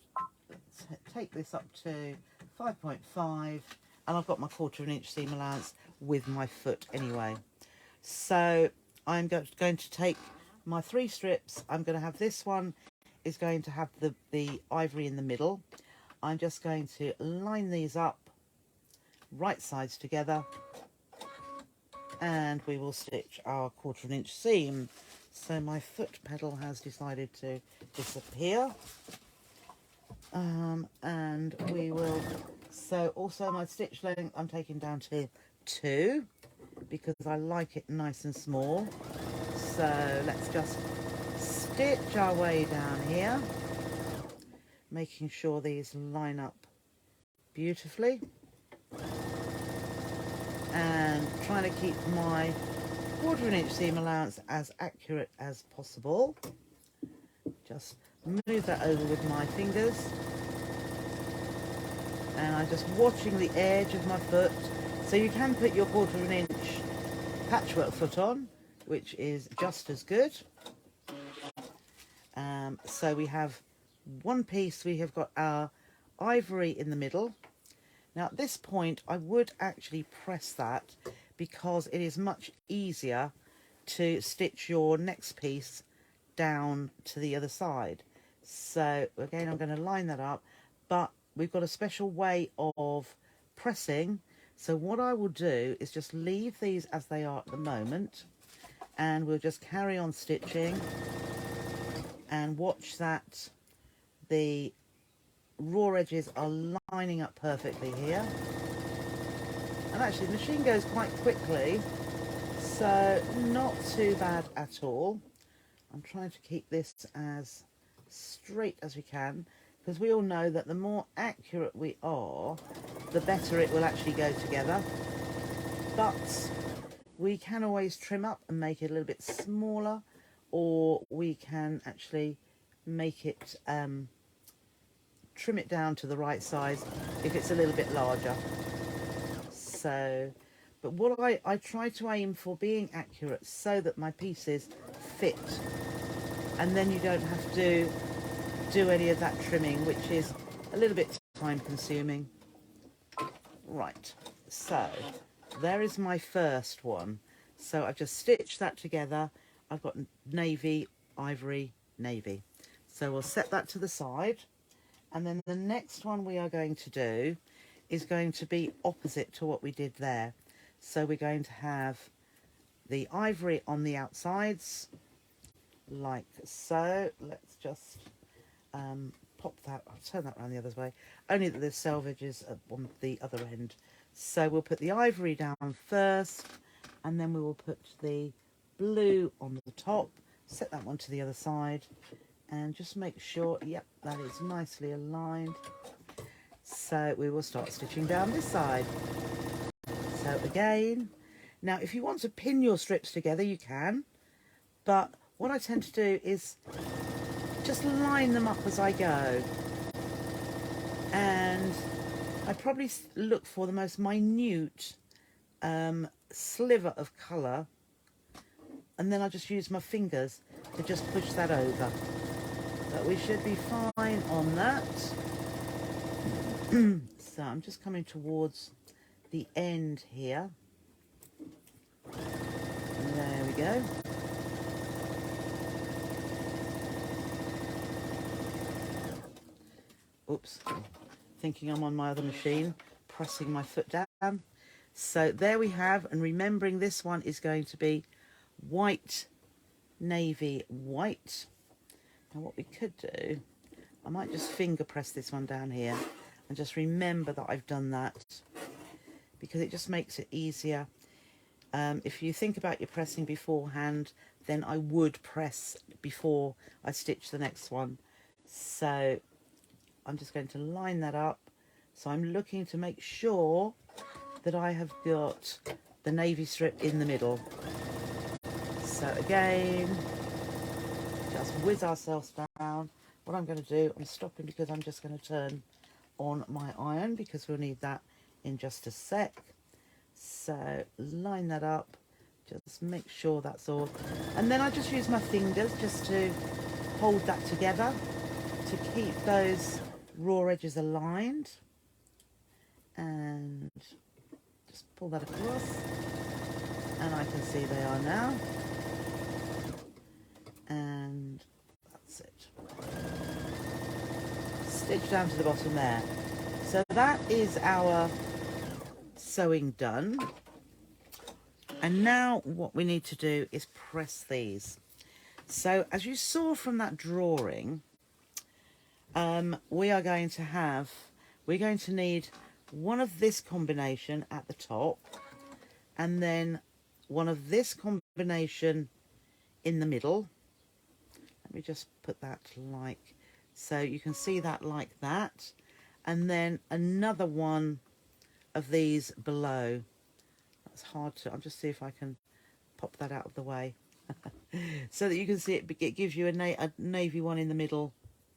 take this up to 5.5, and I've got my 1/4 inch seam allowance with my foot anyway. So I'm going to take my 3 strips. I'm going to have this one is going to have the ivory in the middle. I'm just going to line these up right sides together, and we will stitch our 1/4 inch seam. So my foot pedal has decided to disappear. And we will, so also my stitch length I'm taking down to 2 because I like it nice and small. So let's just stitch our way down here, making sure these line up beautifully and trying to keep my 1/4 inch seam allowance as accurate as possible. Just move that over with my fingers, and I'm just watching the edge of my foot. So you can put your 1/4 inch patchwork foot on, which is just as good. So we have one piece, we have got our ivory in the middle. Now at this point I would actually press that because it is much easier to stitch your next piece down to the other side. So again, I'm going to line that up, but we've got a special way of pressing. So what I will do is just leave these as they are at the moment, and we'll just carry on stitching and watch that the raw edges are lining up perfectly here. And actually the machine goes quite quickly, so not too bad at all. I'm trying to keep this as straight as we can, because we all know that the more accurate we are, the better it will actually go together. But we can always trim up and make it a little bit smaller, or we can actually make it trim it down to the right size if it's a little bit larger. So, but what I try to aim for being accurate so that my pieces fit, and then you don't have to do any of that trimming, which is a little bit time consuming. Right, so there is my first one. So I've just stitched that together. I've got navy, ivory, navy. So we'll set that to the side. And then the next one we are going to do is going to be opposite to what we did there. So we're going to have the ivory on the outsides, like so. Let's just pop that, I'll turn that around the other way, only that there's selvages on the other end. So we'll put the ivory down first, and then we will put the blue on the top, set that one to the other side, and just make sure, yep, that is nicely aligned. So we will start stitching down this side. So again, now if you want to pin your strips together, you can, but what I tend to do is just line them up as I go, and I probably look for the most minute sliver of colour, and then I just use my fingers to just push that over. But we should be fine on that. So I'm just coming towards the end here. There we go. Oops, thinking I'm on my other machine, pressing my foot down. So there we have, and remembering this one is going to be white, navy, white. Now what we could do, I might just finger press this one down here and just remember that I've done that, because it just makes it easier. If you think about your pressing beforehand, then I would press before I stitch the next one. So I'm just going to line that up. So I'm looking to make sure that I have got the navy strip in the middle. So again, just whiz ourselves down. What I'm going to do, I'm stopping because I'm just going to turn on my iron, because we'll need that in just a sec. So line that up, just make sure that's all. And then I just use my fingers just to hold that together to keep those raw edges aligned, and just pull that across, and I can see they are now, and that's it. Stitch down to the bottom there. So that is our sewing done, and now what we need to do is press these. So as you saw from that drawing, we're going to need one of this combination at the top, and then one of this combination in the middle. Let me just put that like, so you can see that like that. And then another one of these below. That's hard to, I'll just see if I can pop that out of the way. So that you can see it, it gives you a navy one in the middle,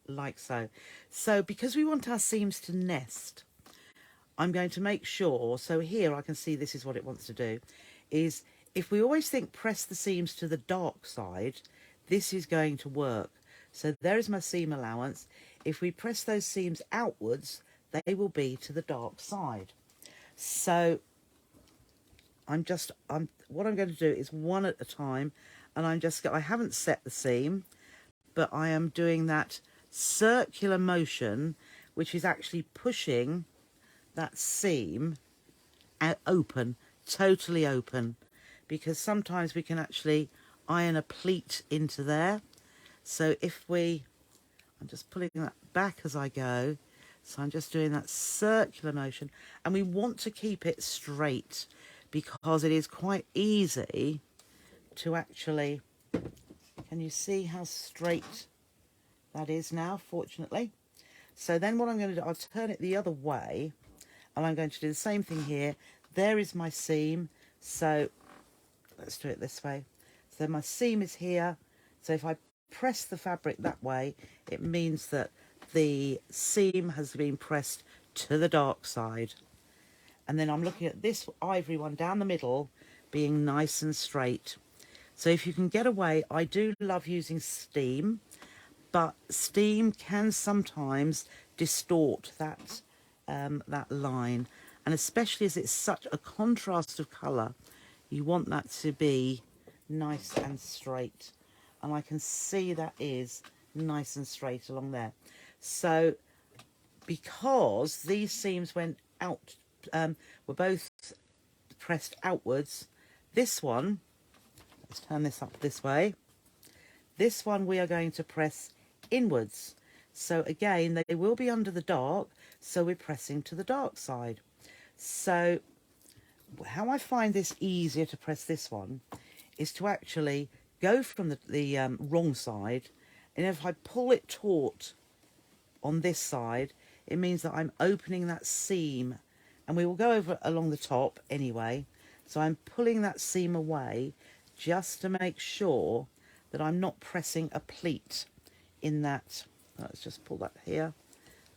like so. So because we want our seams to nest, I'm going to make sure, so here I can see this is what it wants to do, is if we always think press the seams to the dark side, this is going to work. So there is my seam allowance. If we press those seams outwards, they will be to the dark side. So what I'm going to do is one at a time, and I haven't set the seam, but I am doing that circular motion, which is actually pushing that seam out open, totally open, because sometimes we can actually iron a pleat into there. So I'm just pulling that back as I go. So I'm just doing that circular motion, and we want to keep it straight because it is quite easy to actually, can you see how straight that is now, fortunately? So then what I'm going to do, I'll turn it the other way, and I'm going to do the same thing here. There is my seam, so let's do it this way. So my seam is here, so if I press the fabric that way, it means that the seam has been pressed to the dark side. And then I'm looking at this ivory one down the middle being nice and straight. So if you can get away, I do love using steam, but steam can sometimes distort that that line, and especially as it's such a contrast of colour, you want that to be nice and straight, and I can see that is nice and straight along there. So because these seams went out, were both pressed outwards, this one, let's turn this up this way, this one we are going to press inwards. So again, they will be under the dark, so we're pressing to the dark side. So how I find this easier to press this one is to actually go from the wrong side, and if I pull it taut on this side, it means that I'm opening that seam, and we will go over along the top anyway. So I'm pulling that seam away just to make sure that I'm not pressing a pleat in that. Let's just pull that here.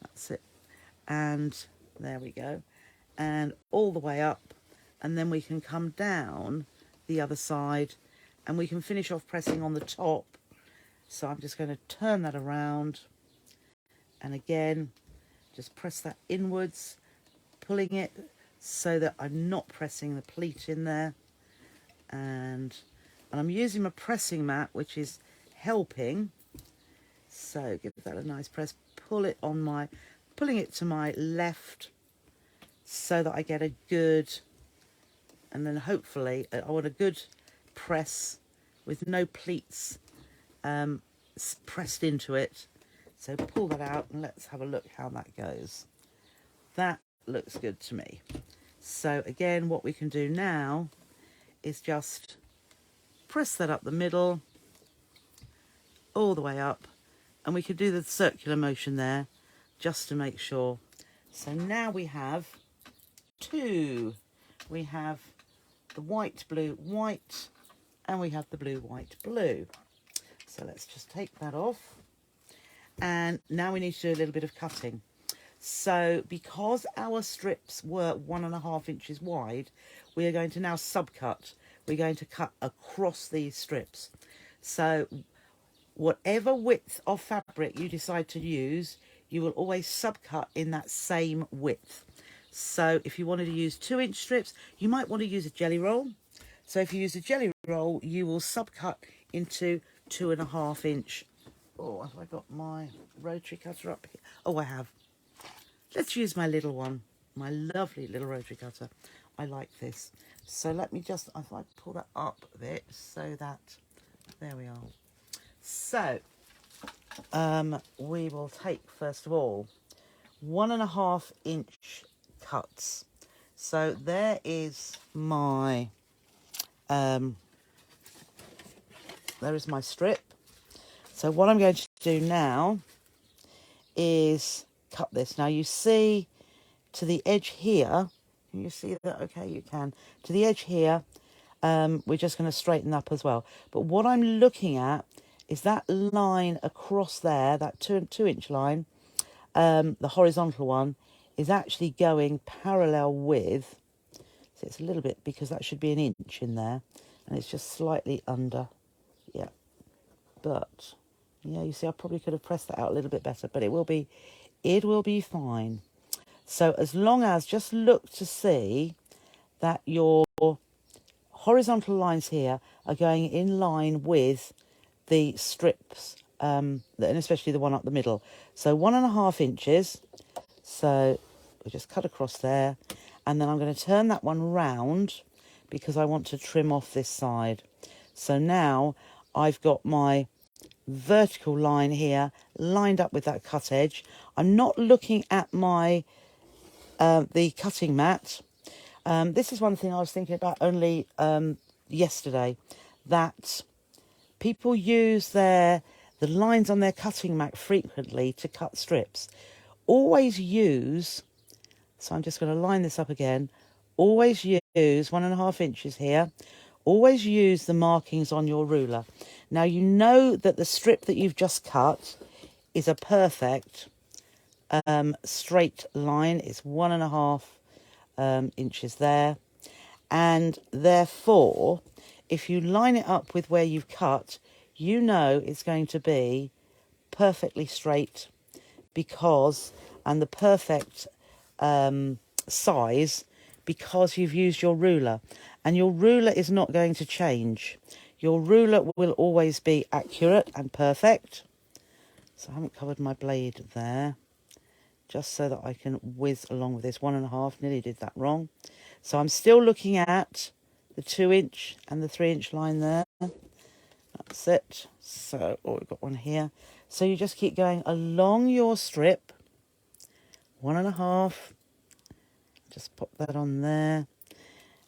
That's it. And there we go. And all the way up. And then we can come down the other side, and we can finish off pressing on the top. So I'm just going to turn that around. And again, just press that inwards, pulling it so that I'm not pressing the pleat in there. And I'm using my pressing mat, which is helping. So give that a nice press, pulling it to my left so that I get a good, and then hopefully I want a good press with no pleats pressed into it. So pull that out and let's have a look how that goes. That looks good to me. So again, what we can do now is just press that up the middle, all the way up, and we can do the circular motion there just to make sure. So now we have two. We have the white, blue, white, and we have the blue, white, blue. So let's just take that off. And now we need to do a little bit of cutting. So because our strips were 1.5 inches wide, we are going to now subcut. We're going to cut across these strips. So whatever width of fabric you decide to use, you will always subcut in that same width. So if you wanted to use 2-inch strips, you might want to use a jelly roll. So if you use a jelly roll, you will subcut into 2.5 inch. Oh, have I got my rotary cutter up here? Oh, I have. Let's use my little one, my lovely little rotary cutter. I like this. So let me just, if I pull that up a bit so that, there we are. So we will take, first of all, 1.5 inch cuts. So there is my, there is my strip. So what I'm going to do now is cut this. Now you see to the edge here, can you see that? Okay, you can. To the edge here, we're just going to straighten up as well. But what I'm looking at is that line across there, that two inch line, the horizontal one, is actually going parallel with, so it's a little bit, because that should be an inch in there, and it's just slightly under, yeah. But, yeah, you see, I probably could have pressed that out a little bit better, but it will be fine. So as long as, just look to see that your horizontal lines here are going in line with the strips, and especially the one up the middle. So 1.5 inches. So we just cut across there, and then I'm going to turn that one round because I want to trim off this side. So now I've got my vertical line here lined up with that cut edge. I'm not looking at my the cutting mat. This is one thing I was thinking about only yesterday, that people use the lines on their cutting mat frequently to cut strips. Always use, so I'm just going to line this up again, always use 1.5 inches here. Always use the markings on your ruler. Now you know that the strip that you've just cut is a perfect straight line. It's 1.5 inches there, and therefore if you line it up with where you've cut, you know it's going to be perfectly straight, because, and the perfect size, because you've used your ruler, and your ruler is not going to change. Your ruler will always be accurate and perfect. So I haven't covered my blade there, just so that I can whiz along with this 1.5. Nearly did that wrong. So I'm still looking at the 2 inch and the 3 inch line there. That's it. So, oh, we've got one here. So you just keep going along your strip. 1.5. Just pop that on there.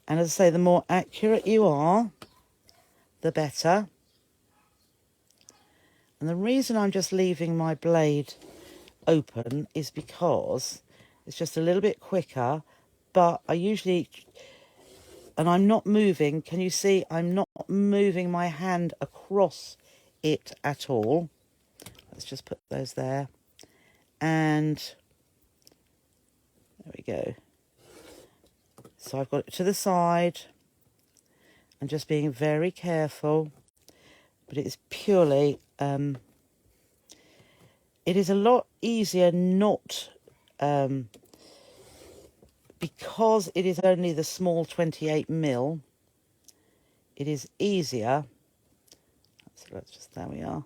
And as I say, the more accurate you are, the better. And the reason I'm just leaving my blade open is because it's just a little bit quicker, but I usually, and I'm not moving, can you see I'm not moving my hand across it at all. Let's just put those there, and there we go. So I've got it to the side and just being very careful, but it's purely it is a lot easier not because it is only the small 28mm. It is easier, so let's just, there we are,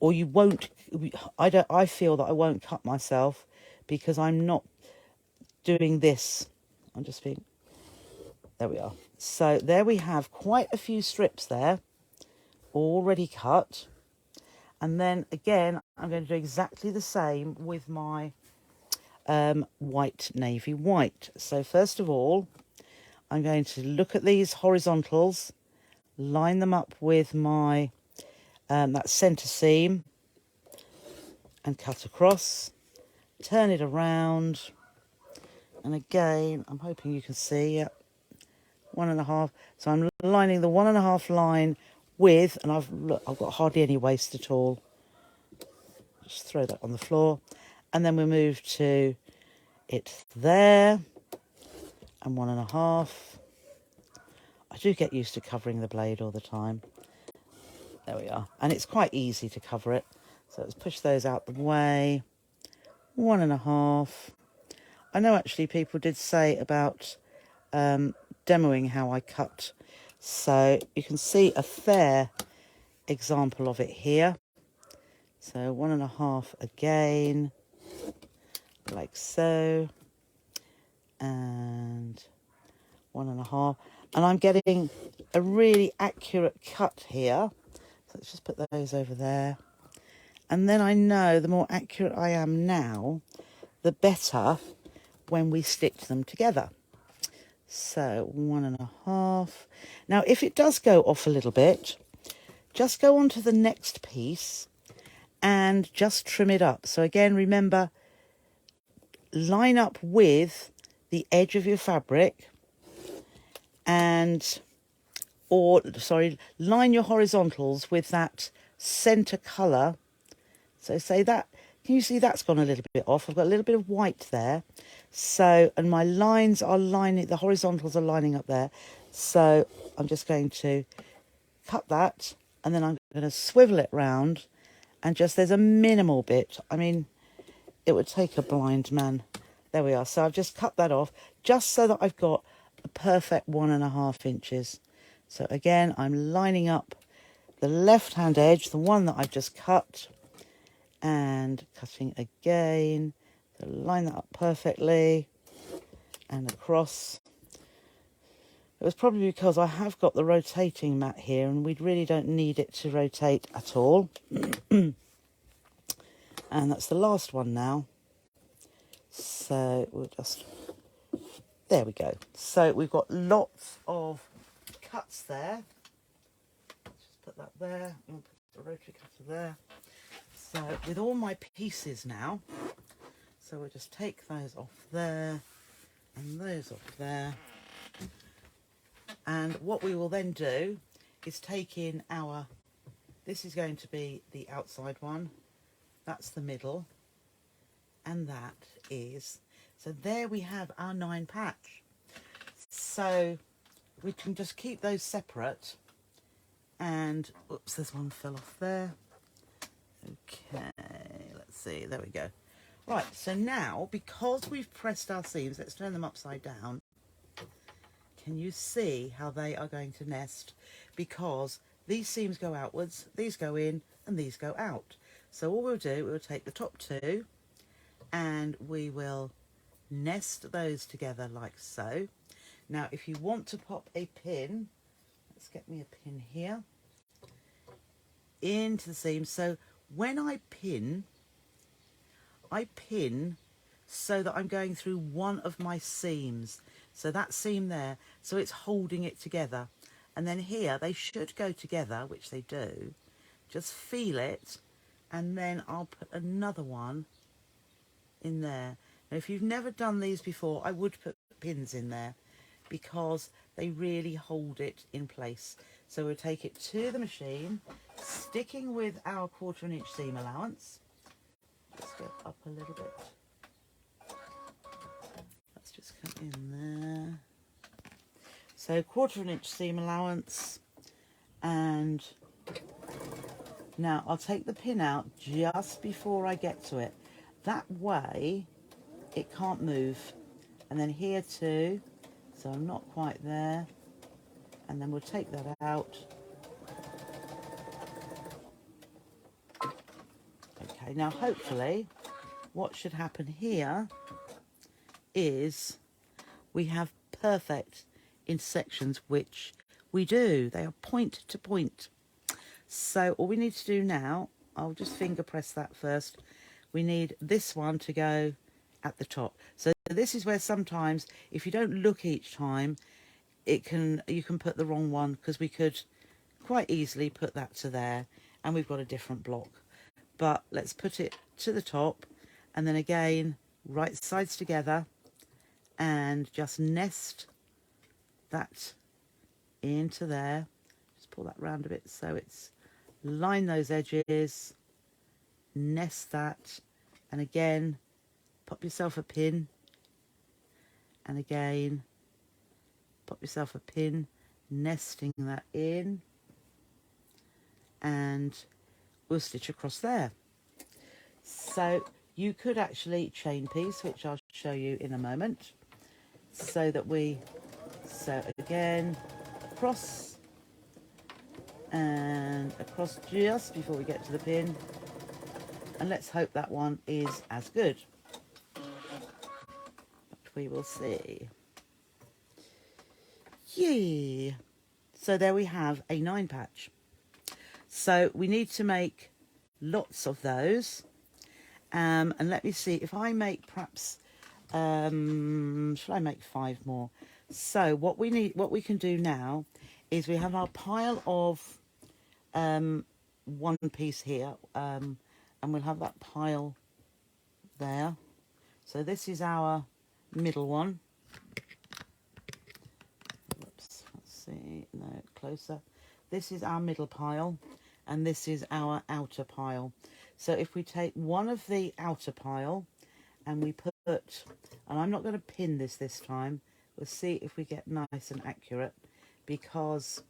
or you won't, I feel that I won't cut myself because I'm not doing this. I'm just being, there we are. So there we have quite a few strips there already cut. And then again, I'm going to do exactly the same with my white, navy white. So first of all, I'm going to look at these horizontals, line them up with my that centre seam, and cut across, turn it around, and again, I'm hoping you can see, yeah, 1.5. So I'm lining the 1.5 line with, and I've got hardly any waste at all. Just throw that on the floor, and then we move to it there, and 1.5. I do get used to covering the blade all the time. There we are, and it's quite easy to cover it. So let's push those out the way. 1.5. I know actually people did say about demoing how I cut, so you can see a fair example of it here. So 1.5 again, like so, and 1.5, and I'm getting a really accurate cut here. So let's just put those over there, And then I know the more accurate I am now, the better when we stitch them together. So 1.5. Now, if it does go off a little bit, just go on to the next piece and just trim it up. So again, remember, line up with the edge of your fabric and, line your horizontals with that center colour. So say that, can you see that's gone a little bit off? I've got a little bit of white there. So, and my lines are lining, the horizontals are lining up there. So I'm just going to cut that and then I'm going to swivel it round and just, there's a minimal bit. I mean, it would take a blind man. There we are. So I've just cut that off just so that I've got a perfect 1.5 inches. So again, I'm lining up the left-hand edge, the one that I've just cut, and cutting again to line that up perfectly and across. It was probably because I have got the rotating mat here and we really don't need it to rotate at all. And that's the last one now. So we'll just, there we go. So we've got lots of cuts there. Let's just put that there. We'll put the rotary cutter there. So with all my pieces now, so we'll just take those off there and those off there. And what we will then do is take in our, this is going to be the outside one, that's the middle, and that is, so there we have our 9 patch. So we can just keep those separate and, oops, there's one fell off there. Okay, let's see, there we go. Right, so now, because we've pressed our seams, let's turn them upside down. Can you see how they are going to nest? Because these seams go outwards, these go in, and these go out. So all we'll do, we'll take the top 2, and we will nest those together like so. Now, if you want to pop a pin, let's get me a pin here, into the seam. So when I pin so that I'm going through one of my seams. So that seam there, so it's holding it together. And then here, they should go together, which they do. Just feel it, and then I'll put another one in there. Now, if you've never done these before, I would put pins in there because they really hold it in place. So we'll take it to the machine, sticking with our 1/4 inch seam allowance. Let's go up a little bit. Let's just come in there. So 1/4 inch seam allowance, and now I'll take the pin out just before I get to it. That way it can't move. And then here too, so I'm not quite there. And then we'll take that out. Okay, now hopefully what should happen here is we have perfect intersections, which we do. They are point to point. So all we need to do now, I'll just finger press that first. We need this one to go at the top. So this is where sometimes if you don't look each time, you can put the wrong one, because we could quite easily put that to there and we've got a different block. But let's put it to the top, and then again right sides together and just nest that into there. Just pull that round a bit so it's, line those edges, nest that, and again pop yourself a pin, and again pop yourself a pin, nesting that in, and we'll stitch across there. So you could actually chain piece, which I'll show you in a moment, so that we, so again across and across just before we get to the pin, and let's hope that one is as good, but we will see. Yay! So there we have a 9 patch. So we need to make lots of those. And let me see if I make perhaps, should I make 5 more? So what we can do now is we have our pile of one piece here, and we'll have that pile there. So this is our middle one. Whoops, let's see, no, closer. This is our middle pile, and this is our outer pile. So if we take one of the outer pile and we put, and I'm not going to pin this time, we'll see if we get nice and accurate, because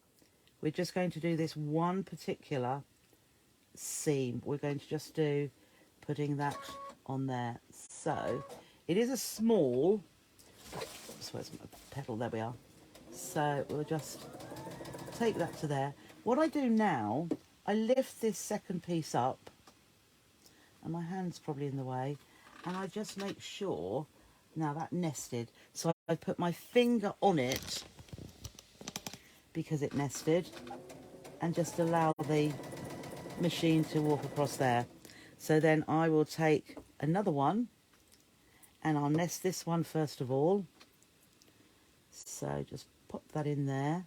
we're just going to do this one particular seam. We're going to just do putting that on there. So it is a small, where's my pedal? There we are. So we'll just take that to there. What I do now, I lift this second piece up, and my hand's probably in the way, and I just make sure, now that nested, so I put my finger on it because it nested, and just allow the machine to walk across there. So then I will take another one, and I'll nest this one first of all. So just pop that in there,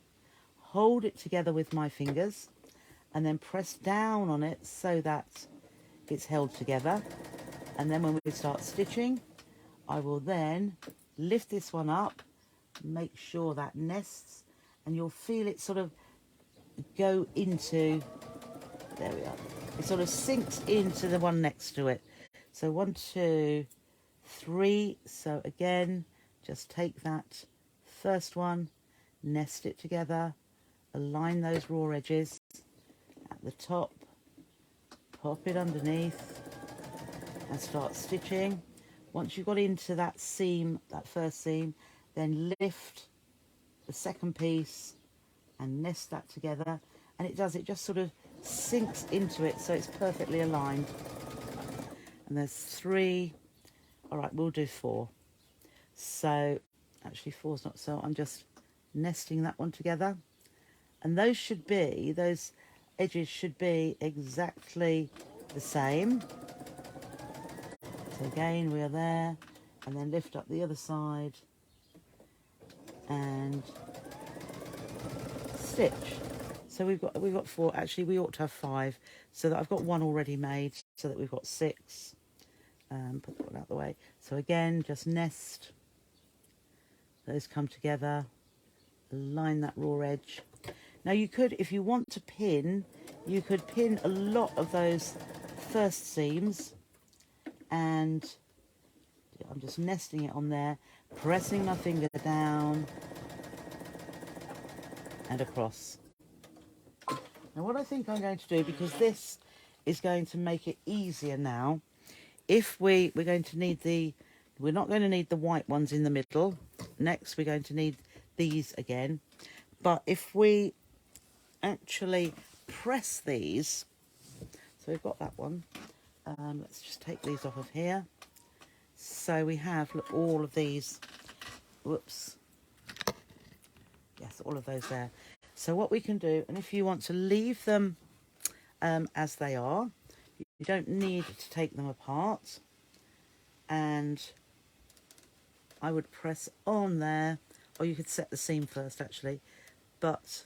hold it together with my fingers, and then press down on it so that it's held together. And then when we start stitching, I will then lift this one up, make sure that nests, and you'll feel it sort of go into, there we are, it sort of sinks into the one next to it. So 1, 2, 3. So again, just take that first one, nest it together, align those raw edges at the top, pop it underneath, and start stitching. Once you've got into that seam, that first seam, then lift the second piece and nest that together, and it just sort of sinks into it, so it's perfectly aligned. And there's 3. All right, we'll do 4. So actually 4's not, so I'm just nesting that one together, and those edges should be exactly the same. So again, we are there, and then lift up the other side and stitch. So we've got 4. Actually, we ought to have 5, so that I've got 1 already made, so that we've got 6. Put that one out the way. So again, just nest. Those come together. Align that raw edge. Now you could, if you want to pin, you could pin a lot of those first seams, and I'm just nesting it on there, pressing my finger down and across. Now what I think I'm going to do, because this is going to make it easier now, if we're going to need we're not going to need the white ones in the middle. Next we're going to need these again, but if we actually press these, so we've got that one, let's just take these off of here. So we have, look, all of these, whoops, yes, all of those there. So what we can do, and if you want to leave them as they are, you don't need to take them apart, and I would press on there, or you could set the seam first actually, but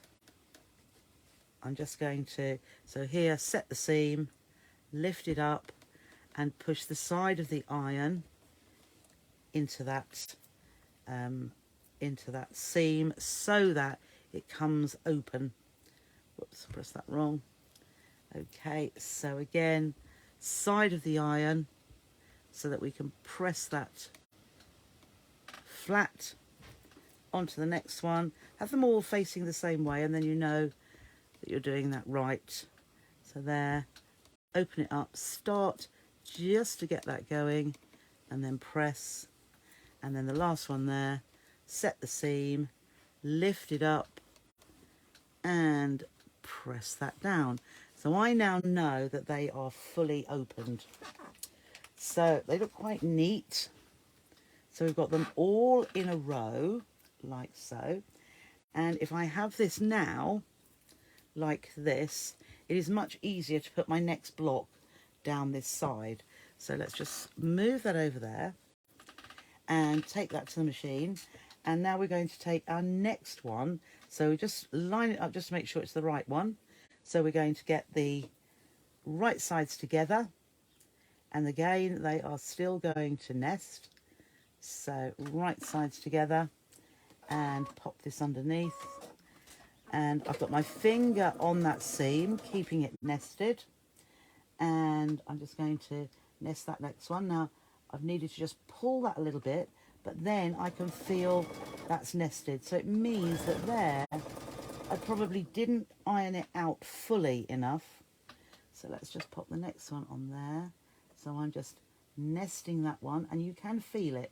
I'm just going to, so here, set the seam, lift it up, and push the side of the iron into that seam so that it comes open. Whoops, I pressed that wrong. Okay, so again, side of the iron so that we can press that flat onto the next one. Have them all facing the same way, and then you know that you're doing that right. So there, open it up, start just to get that going, and then press, and then the last one there, set the seam, lift it up, and press that down. So I now know that they are fully opened. So they look quite neat. So we've got them all in a row, like so. And if I have this now, like this, it is much easier to put my next block down this side. So let's just move that over there and take that to the machine. And now we're going to take our next one. So we just line it up just to make sure it's the right one. So we're going to get the right sides together. And again, they are still going to nest. So right sides together and pop this underneath. And I've got my finger on that seam, keeping it nested. And I'm just going to nest that next one. Now, I've needed to just pull that a little bit, but then I can feel that's nested. So it means that there, I probably didn't iron it out fully enough. So let's just pop the next one on there. So I'm just nesting that one, and you can feel it.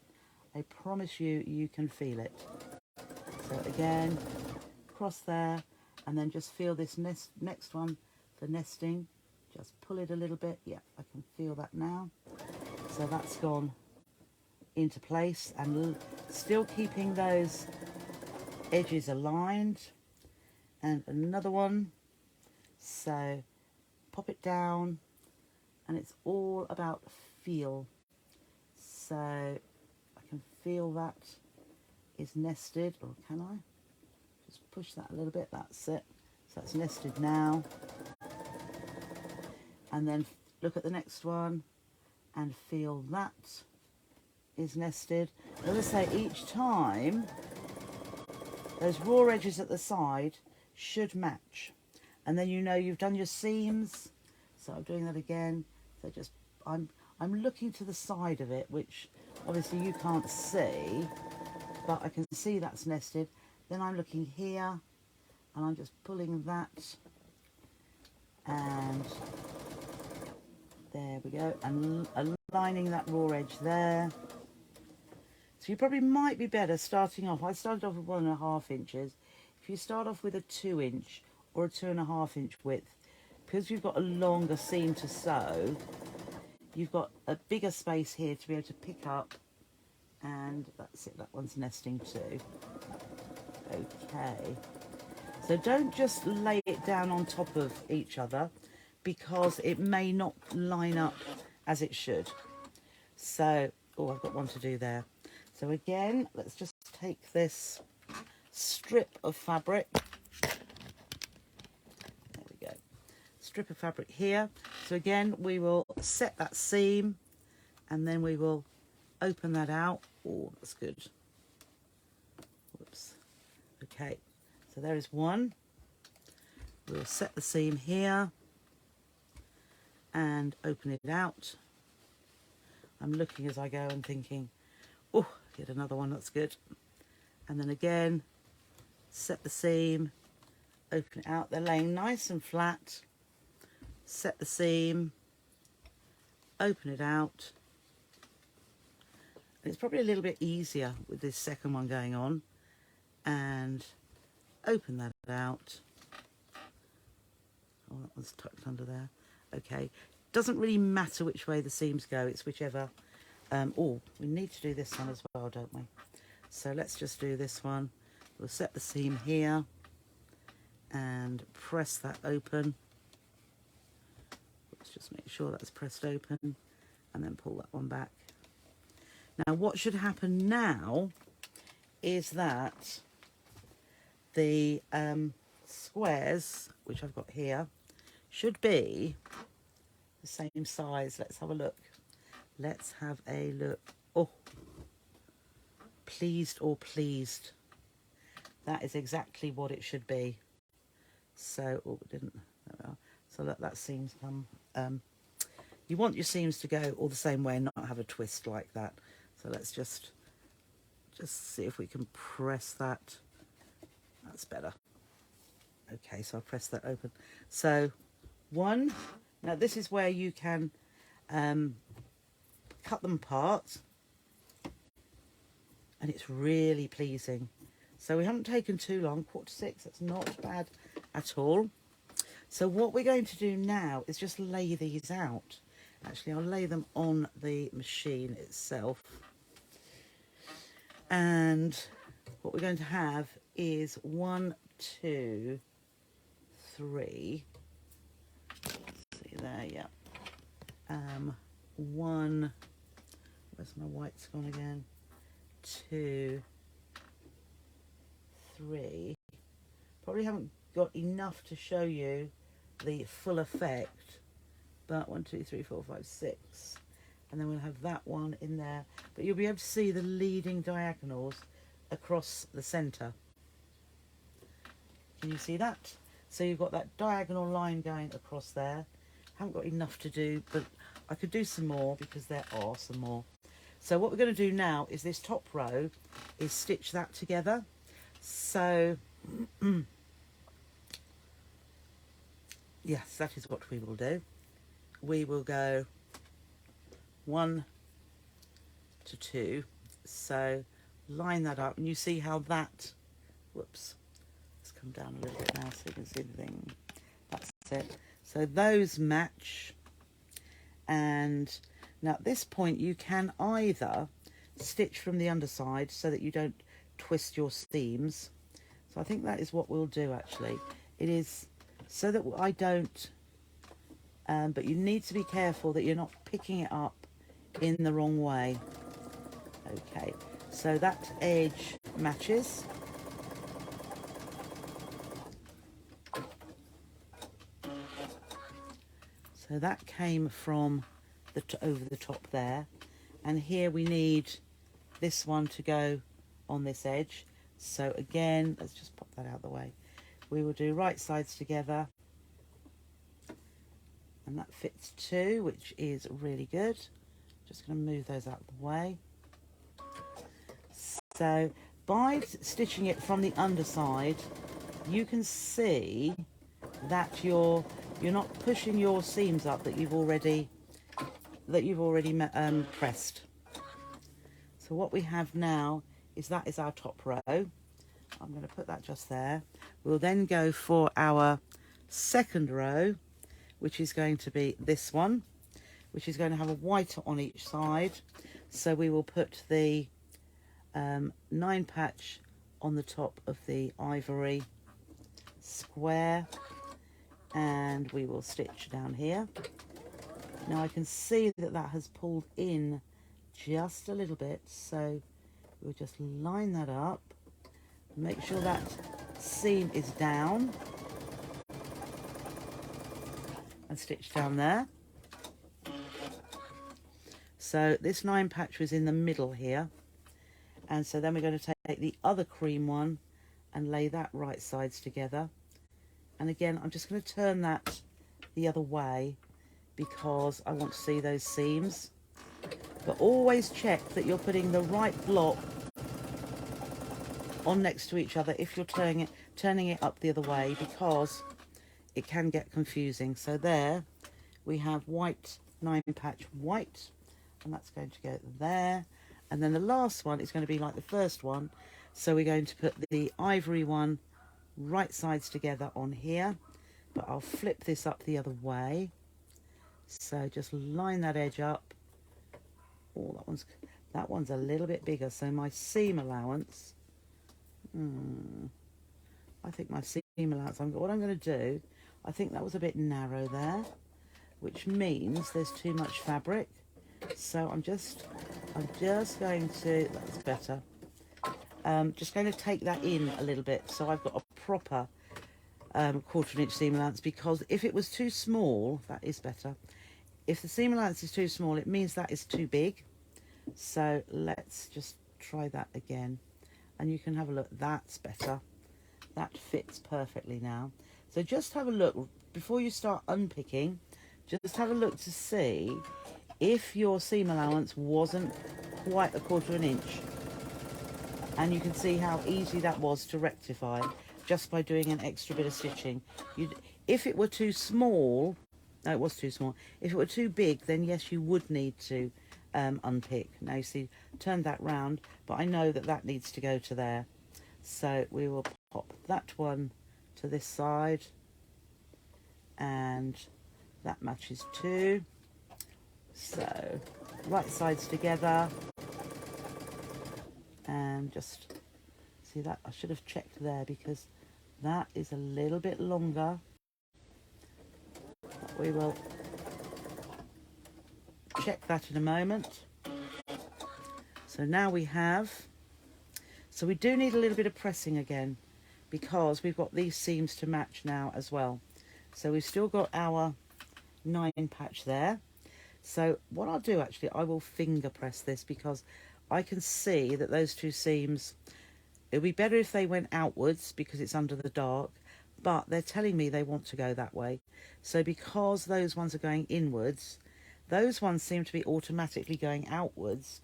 I promise you, you can feel it. So again, across there, and then just feel this next one for nesting. Just pull it a little bit. Yeah, I can feel that now. So that's gone into place, and still keeping those edges aligned. And another one. So pop it down, and it's all about feel. So I can feel that is nested, or can I? Just push that a little bit, that's it. So that's nested now. And then look at the next one and feel that is nested. As I say, each time, those raw edges at the side should match. And then you know you've done your seams. So I'm doing that again. So just, I'm looking to the side of it, which obviously you can't see, but I can see that's nested. Then I'm looking here, and I'm just pulling that, and there we go, and aligning that raw edge there. So you probably might be better starting off. I started off with 1.5 inches. If you start off with a 2 inch or a 2.5 inch width, because you've got a longer seam to sew, you've got a bigger space here to be able to pick up, and that's it, that one's nesting too. Okay, so don't just lay it down on top of each other, because it may not line up as it should. So, oh, I've got one to do there. So again, let's just take this strip of fabric. There we go. Strip of fabric here. So again, we will set that seam, and then we will open that out. Oh, that's good. Whoops. Okay, so there is one. We'll set the seam here and open it out. I'm looking as I go and thinking, oh, get another one, that's good. And then again, set the seam, open it out. They're laying nice and flat. Set the seam, open it out. And it's probably a little bit easier with this second one going on. And open that out. Oh, that was tucked under there. Okay, doesn't really matter which way the seams go, it's whichever. Oh, we need to do this one as well, don't we? So let's just do this one. We'll set the seam here and press that open. Let's just make sure that's pressed open, and then pull that one back. Now what should happen now is that the squares, which I've got here, should be the same size. Let's have a look. Let's have a look. Oh, pleased or pleased. That is exactly what it should be. So, oh, it didn't. There we are. So that seams come. You want your seams to go all the same way and not have a twist like that. So let's just see if we can press that. That's better. Okay, so I'll press that open. So one. Now this is where you can cut them apart, and it's really pleasing. So we haven't taken too long, 5:45, that's not bad at all. So what we're going to do now is just lay these out. Actually, I'll lay them on the machine itself. And what we're going to have is 1, 2, 3. See there, yeah. 1, where's my whites gone again, 2, 3. Probably haven't got enough to show you the full effect, but 1, 2, 3, 4, 5, 6, and then we'll have that one in there, but you'll be able to see the leading diagonals across the center. Can you see that? So you've got that diagonal line going across there. Haven't got enough to do, but I could do some more because there are some more. So what we're going to do now is this top row is stitch that together. So yes, that is what we will do. We will go 1 to 2. So line that up, and you see how that, whoops, let's come down a little bit now so you can see the thing. That's it. So those match, and now at this point you can either stitch from the underside so that you don't twist your seams. So I think that is what we'll do actually. It is so that I don't, but you need to be careful that you're not picking it up in the wrong way. Okay, so that edge matches. So that came from the over the top there, and here we need this one to go on this edge. So again, let's just pop that out of the way. We will do right sides together, and that fits 2, which is really good. Just going to move those out of the way. So by stitching it from the underside, you can see that you're not pushing your seams up that you've already pressed. So what we have now is that is our top row. I'm going to put that just there. We'll then go for our second row, which is going to be this one, which is going to have a white on each side. So we will put the 9 patch on the top of the ivory square, and we will stitch down here. Now I can see that that has pulled in just a little bit, so we'll just line that up, make sure that seam is down, and stitch down there. So this 9 patch was in the middle here, and so then we're going to take the other cream one and lay that right sides together. And again, I'm just going to turn that the other way because I want to see those seams. But always check that you're putting the right block on next to each other if you're turning it up the other way, because it can get confusing. So there we have white 9 patch white, and that's going to go there. And then the last one is going to be like the first one. So we're going to put the ivory one right sides together on here, but I'll flip this up the other way. So just line that edge up. Oh, that one's a little bit bigger, so my seam allowance, I think my seam allowance, what I'm going to do, I think that was a bit narrow there, which means there's too much fabric. So I'm just going to, that's better, just going to take that in a little bit so I've got a proper 1/4 inch seam allowance, because if it was too small, that is better. If the seam allowance is too small, it means that is too big. So let's just try that again, and you can have a look. That's better. That fits perfectly now. So just have a look before you start unpicking. Just have a look to see if your seam allowance wasn't quite 1/4 inch, and you can see how easy that was to rectify just by doing an extra bit of stitching. If it were too small, no, it was too small. If it were too big, then yes, you would need to unpick. Now you see, turn that round, but I know that that needs to go to there. So we will pop that one to this side, and that matches too. So right sides together, and just see that, I should have checked there because that is a little bit longer. But we will check that in a moment. So now we have, so we do need a little bit of pressing again, because we've got these seams to match now as well. So we've still got our 9 patch there. So what I'll do, actually, I will finger press this, because I can see that those 2 seams, it would be better if they went outwards because it's under the dark, but they're telling me they want to go that way. So because those ones are going inwards, those ones seem to be automatically going outwards.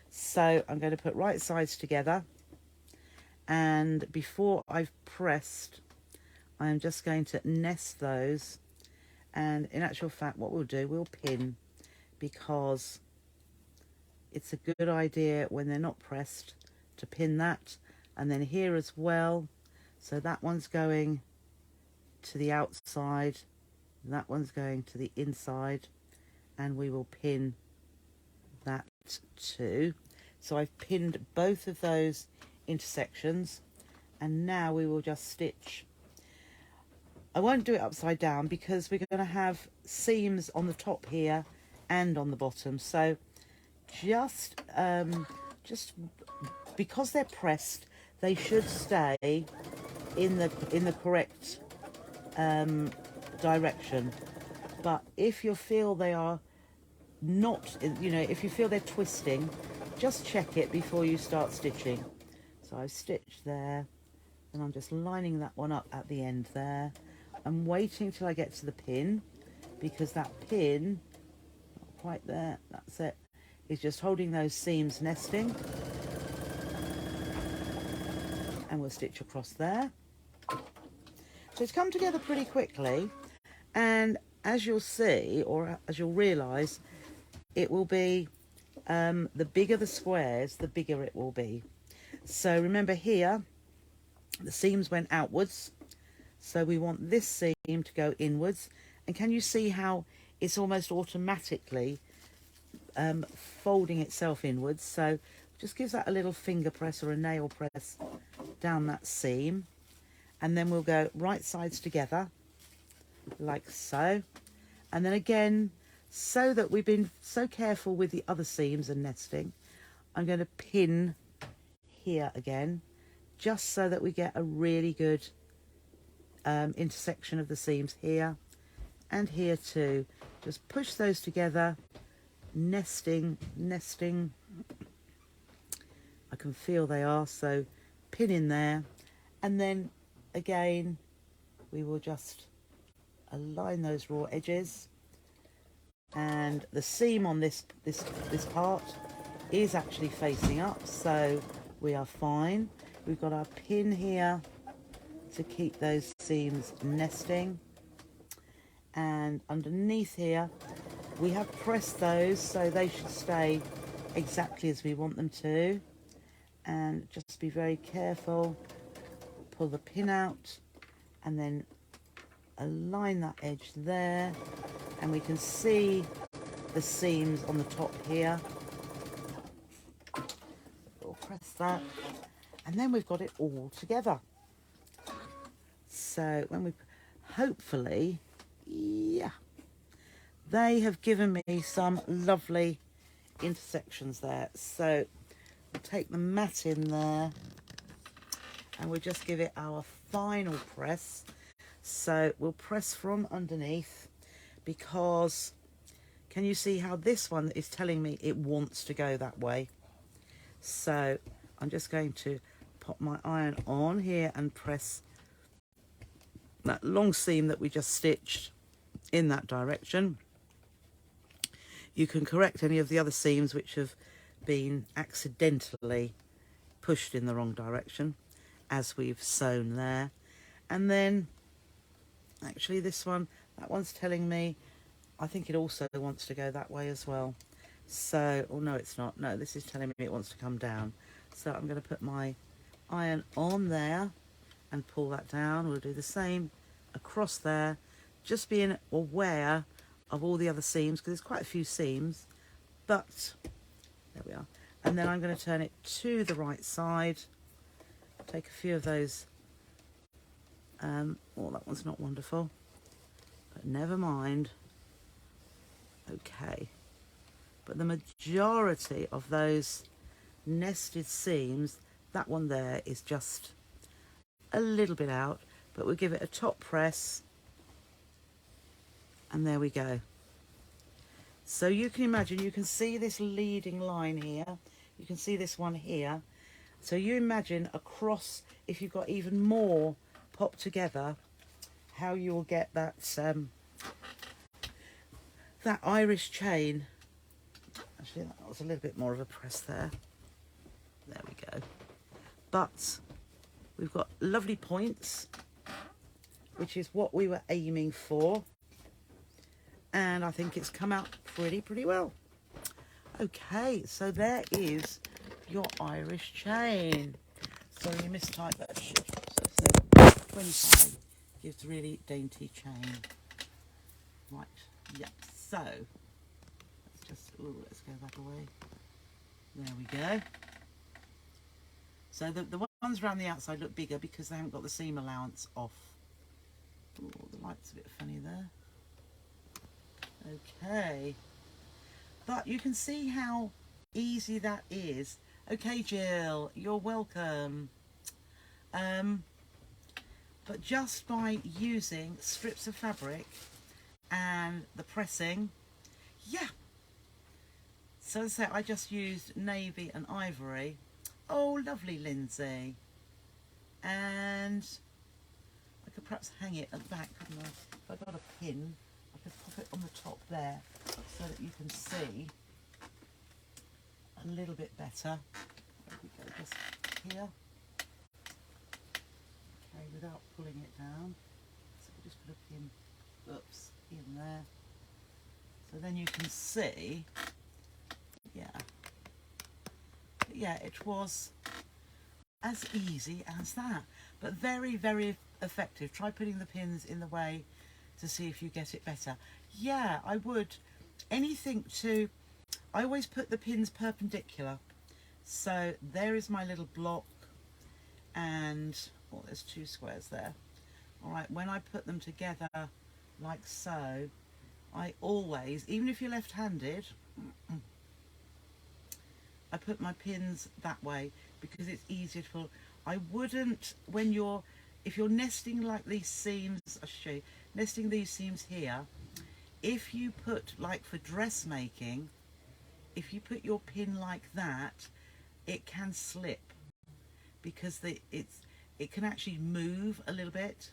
So I'm going to put right sides together, and before I've pressed, I'm just going to nest those. And in actual fact, what we'll do, we'll pin, because it's a good idea when they're not pressed to pin that. And then here as well, so that one's going to the outside, that one's going to the inside, and we will pin that too. So I've pinned both of those intersections, and now we will just stitch. I won't do it upside down because we're going to have seams on the top here and on the bottom. So just because they're pressed, they should stay in the correct direction. But if you feel they are not, you know, if you feel they're twisting, just check it before you start stitching. So I've stitched there, and I'm just lining that one up at the end there. I'm waiting till I get to the pin, because that pin, not quite there, that's it, is just holding those seams nesting. And we'll stitch across there. So it's come together pretty quickly, and as you'll see, or as you'll realise, it will be, the bigger the squares, the bigger it will be. So remember here, the seams went outwards, so we want this seam to go inwards. And can you see how it's almost automatically folding itself inwards? So just gives that a little finger press or a nail press down that seam, and then we'll go right sides together like so. And then again, so that we've been so careful with the other seams and nesting, I'm going to pin here again, just so that we get a really good intersection of the seams here and here too. Just push those together, nesting. I can feel they are, so pin in there, and then again we will just align those raw edges. And the seam on this part is actually facing up, so we are fine. We've got our pin here to keep those seams nesting, and underneath here we have pressed those, so they should stay exactly as we want them to. And just be very careful, pull the pin out, and then align that edge there, and we can see the seams on the top here. We'll press that, and then we've got it all together. So when we, hopefully, yeah, they have given me some lovely intersections there. So we'll take the mat in there, and we'll just give it our final press. So we'll press from underneath, because can you see how this one is telling me it wants to go that way? So I'm just going to pop my iron on here and press that long seam that we just stitched in that direction. You can correct any of the other seams which have been accidentally pushed in the wrong direction, as we've sewn there. And then actually this one, that one's telling me, I think it also wants to go that way as well. So, oh no, it's not. No, this is telling me it wants to come down. So I'm going to put my iron on there and pull that down. We'll do the same across there, just being aware of all the other seams, because there's quite a few seams, but there we are. And then I'm going to turn it to the right side, take a few of those. Oh, that one's not wonderful, but never mind. Okay, but the majority of those nested seams, that one there is just a little bit out, but we'll give it a top press, and there we go. So you can imagine, you can see this leading line here, you can see this one here. So you imagine across, if you've got even more popped together, how you will get that that Irish chain. Actually, that was a little bit more of a press there. There we go. But we've got lovely points, which is what we were aiming for. And I think it's come out pretty well. Okay, so there is your Irish chain. Sorry, you mistyped that shit. So 25 gives really dainty chain. Right, yep. So let's just, let's go that away. There we go. So the ones around the outside look bigger because they haven't got the seam allowance off. Ooh, the light's a bit funny there. Okay, but you can see how easy that is. Okay, Jill, you're welcome. But just by using strips of fabric and the pressing, yeah. So as I say, I just used navy and ivory. Oh, lovely, Lindsay. And I could perhaps hang it at the back, couldn't I? If I got a pin, I could pop it on the top there so that you can see a little bit better. There we go, just here. Okay, without pulling it down. So we just put a pin, oops, in there. So then you can see, yeah. But yeah, it was as easy as that, but very effective. Try putting the pins in the way to see if you get it better. Yeah, I would. Anything to, I always put the pins perpendicular. So there is my little block, and oh, there's two squares there. All right, when I put them together like so, I always, even if you're left-handed, I put my pins that way because it's easier to pull. I wouldn't, when you're, if you're nesting like these seams, I'll show you, nesting these seams here, if you put, like for dressmaking, if you put your pin like that, it can slip because it can actually move a little bit,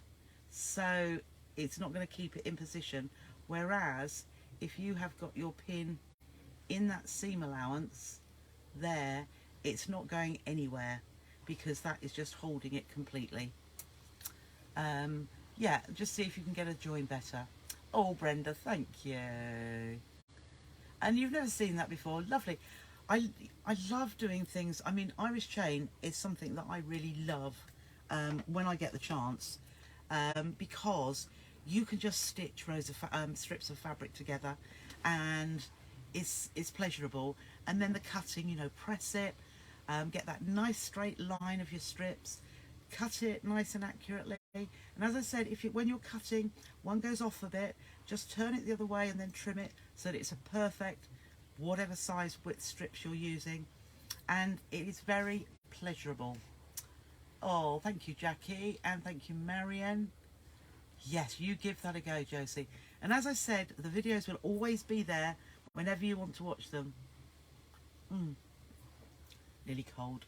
so it's not going to keep it in position. Whereas if you have got your pin in that seam allowance there, it's not going anywhere because that is just holding it completely. Yeah, just see if you can get a join better. Oh, Brenda, thank you. And you've never seen that before. Lovely. I love doing things. I mean, Irish chain is something that I really love when I get the chance, because you can just stitch rows of strips of fabric together, and it's pleasurable. And then the cutting, you know, press it, get that nice straight line of your strips, cut it nice and accurately. And as I said, when you're cutting, one goes off a bit, just turn it the other way and then trim it so that it's a perfect whatever size width strips you're using, and it is very pleasurable. Oh, thank you, Jackie, and thank you, Marianne. Yes, you give that a go, Josie. And as I said, the videos will always be there whenever you want to watch them. Nearly cold.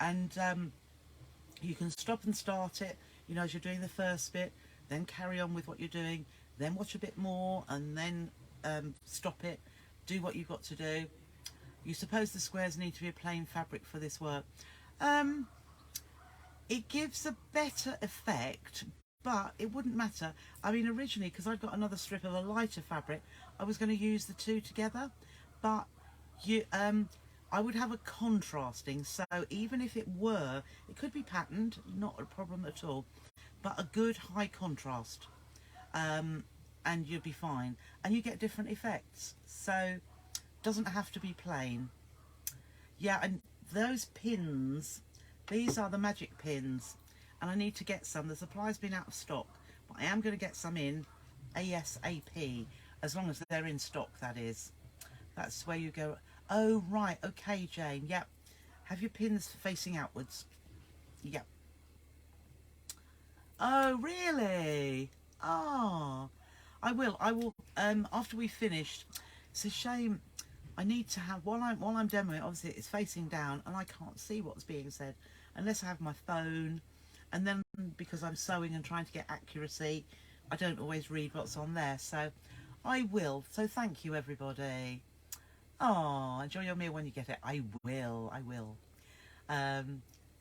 And you can stop and start it, you know, as you're doing the first bit, then carry on with what you're doing, then watch a bit more, and then stop it, do what you've got to do. You suppose the squares need to be a plain fabric for this work. It gives a better effect, but it wouldn't matter. I mean, originally, because I'd got another strip of a lighter fabric, I was going to use the two together, but I would have a contrasting, so even if it could be patterned, not a problem at all, but a good high contrast, and you'll be fine, and you get different effects, so doesn't have to be plain. Yeah, and those pins, these are the magic pins, and I need to get some. The supply's been out of stock, but I am going to get some in ASAP, as long as they're in stock, that is. That's where you go. Oh, right. Okay, Jane. Yep. Have your pins facing outwards. Yep. Oh, really? Ah, I will. After we've finished, it's a shame. I need to have while I'm demoing. Obviously, it's facing down, and I can't see what's being said unless I have my phone. And then because I'm sewing and trying to get accuracy, I don't always read what's on there. So I will. So thank you, everybody. Oh, enjoy your meal when you get it. I will. I will.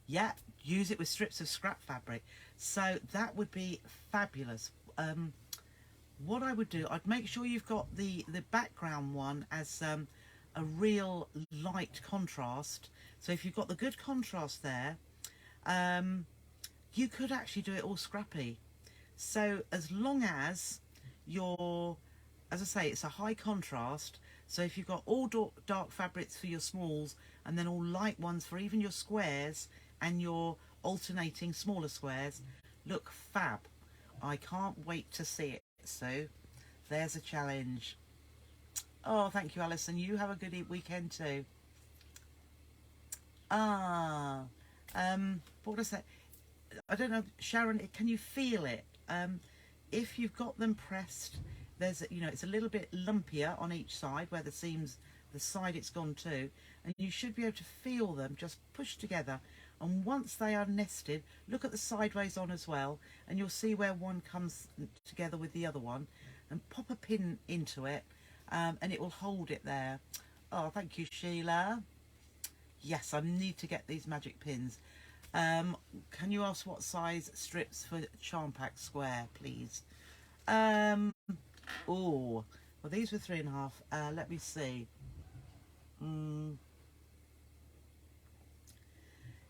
Yeah, use it with strips of scrap fabric. So that would be fabulous. What I would do, I'd make sure you've got the background one as a real light contrast. So if you've got the good contrast there, you could actually do it all scrappy. So as long as you're, as I say, it's a high contrast. So if you've got all dark fabrics for your smalls and then all light ones for even your squares and your alternating smaller squares, look fab. I can't wait to see it. So there's a challenge. Oh, thank you, Alison. You have a good weekend too. Ah, what was that? I don't know, Sharon. Can you feel it? If you've got them pressed, there's it's a little bit lumpier on each side where the seams, the side it's gone to, and you should be able to feel them just push together. And once they are nested, look at the sideways on as well, and you'll see where one comes together with the other one, and pop a pin into it, and it will hold it there. Oh, thank you, Sheila. Yes, I need to get these magic pins. Can you ask what size strips for charm pack square, please? Oh, well, these were 3.5. Let me see.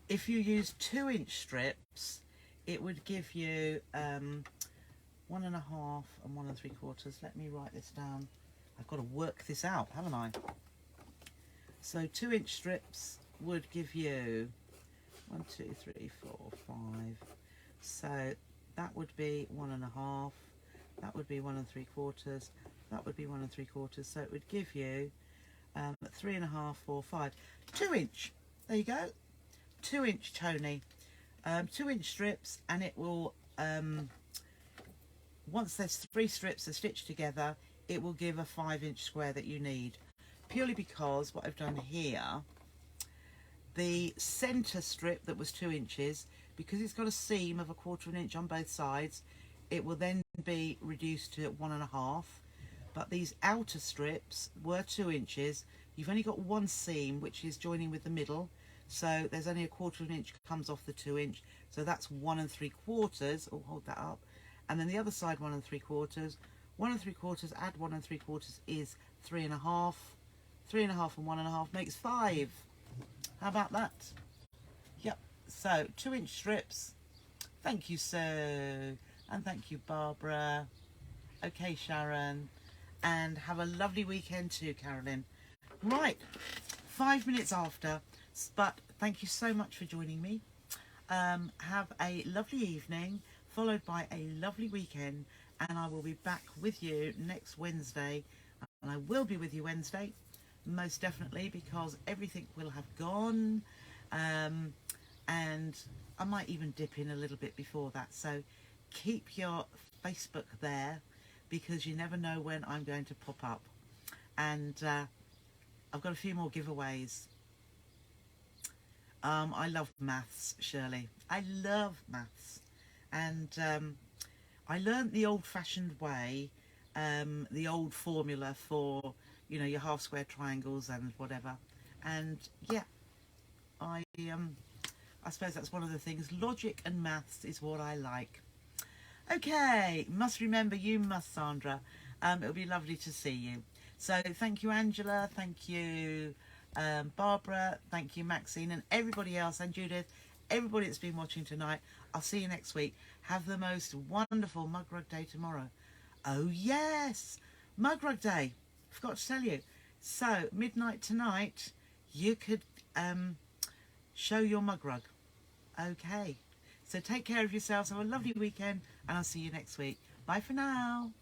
If you use 2-inch strips, it would give you 1.5 and 1 3/4. Let me write this down. I've got to work this out, haven't I? So 2-inch strips would give you 1 2 3 4 5. So that would be 1.5. That would be 1 3/4. That would be 1 3/4. So it would give you 3.5 4 5. 2-inch. There you go. 2-inch, Tony. 2-inch strips, and it will once there's 3 strips are stitched together, it will give a 5-inch square that you need. Purely because what I've done here, the center strip that was 2 inches, because it's got a seam of 1/4 inch on both sides, it will then be reduced to 1.5. But these outer strips were 2 inches. You've only got one seam, which is joining with the middle, so there's only 1/4 inch comes off the 2-inch, so that's 1 3/4. Oh, hold that up. And then the other side 1 3/4. 1 3/4 add 1 3/4 is 3.5. 3.5 and 1.5 makes 5. How about that? Yep. So 2-inch strips. Thank you, Sue, and thank you, Barbara. Okay, Sharon, and have a lovely weekend too, Carolyn. Right, 5 minutes after, but thank you so much for joining me. Have a lovely evening, followed by a lovely weekend, and I will be back with you next Wednesday. And I will be with you Wednesday, most definitely, because everything will have gone, and I might even dip in a little bit before that. So keep your Facebook there, because you never know when I'm going to pop up. And I've got a few more giveaways. I love maths, Shirley. I love maths. And I learnt the old-fashioned way, the old formula for, your half square triangles and whatever. And yeah, I suppose that's one of the things. Logic and maths is what I like. Okay, must remember, you must, Sandra. It'll be lovely to see you. So thank you, Angela. Thank you, Barbara. Thank you, Maxine, and everybody else, and Judith, everybody that's been watching tonight. I'll see you next week. Have the most wonderful Mug Rug Day tomorrow. Oh, yes, Mug Rug Day. Forgot to tell you. So, midnight tonight, you could show your mug rug. Okay. So take care of yourselves. Have a lovely weekend, and I'll see you next week. Bye for now.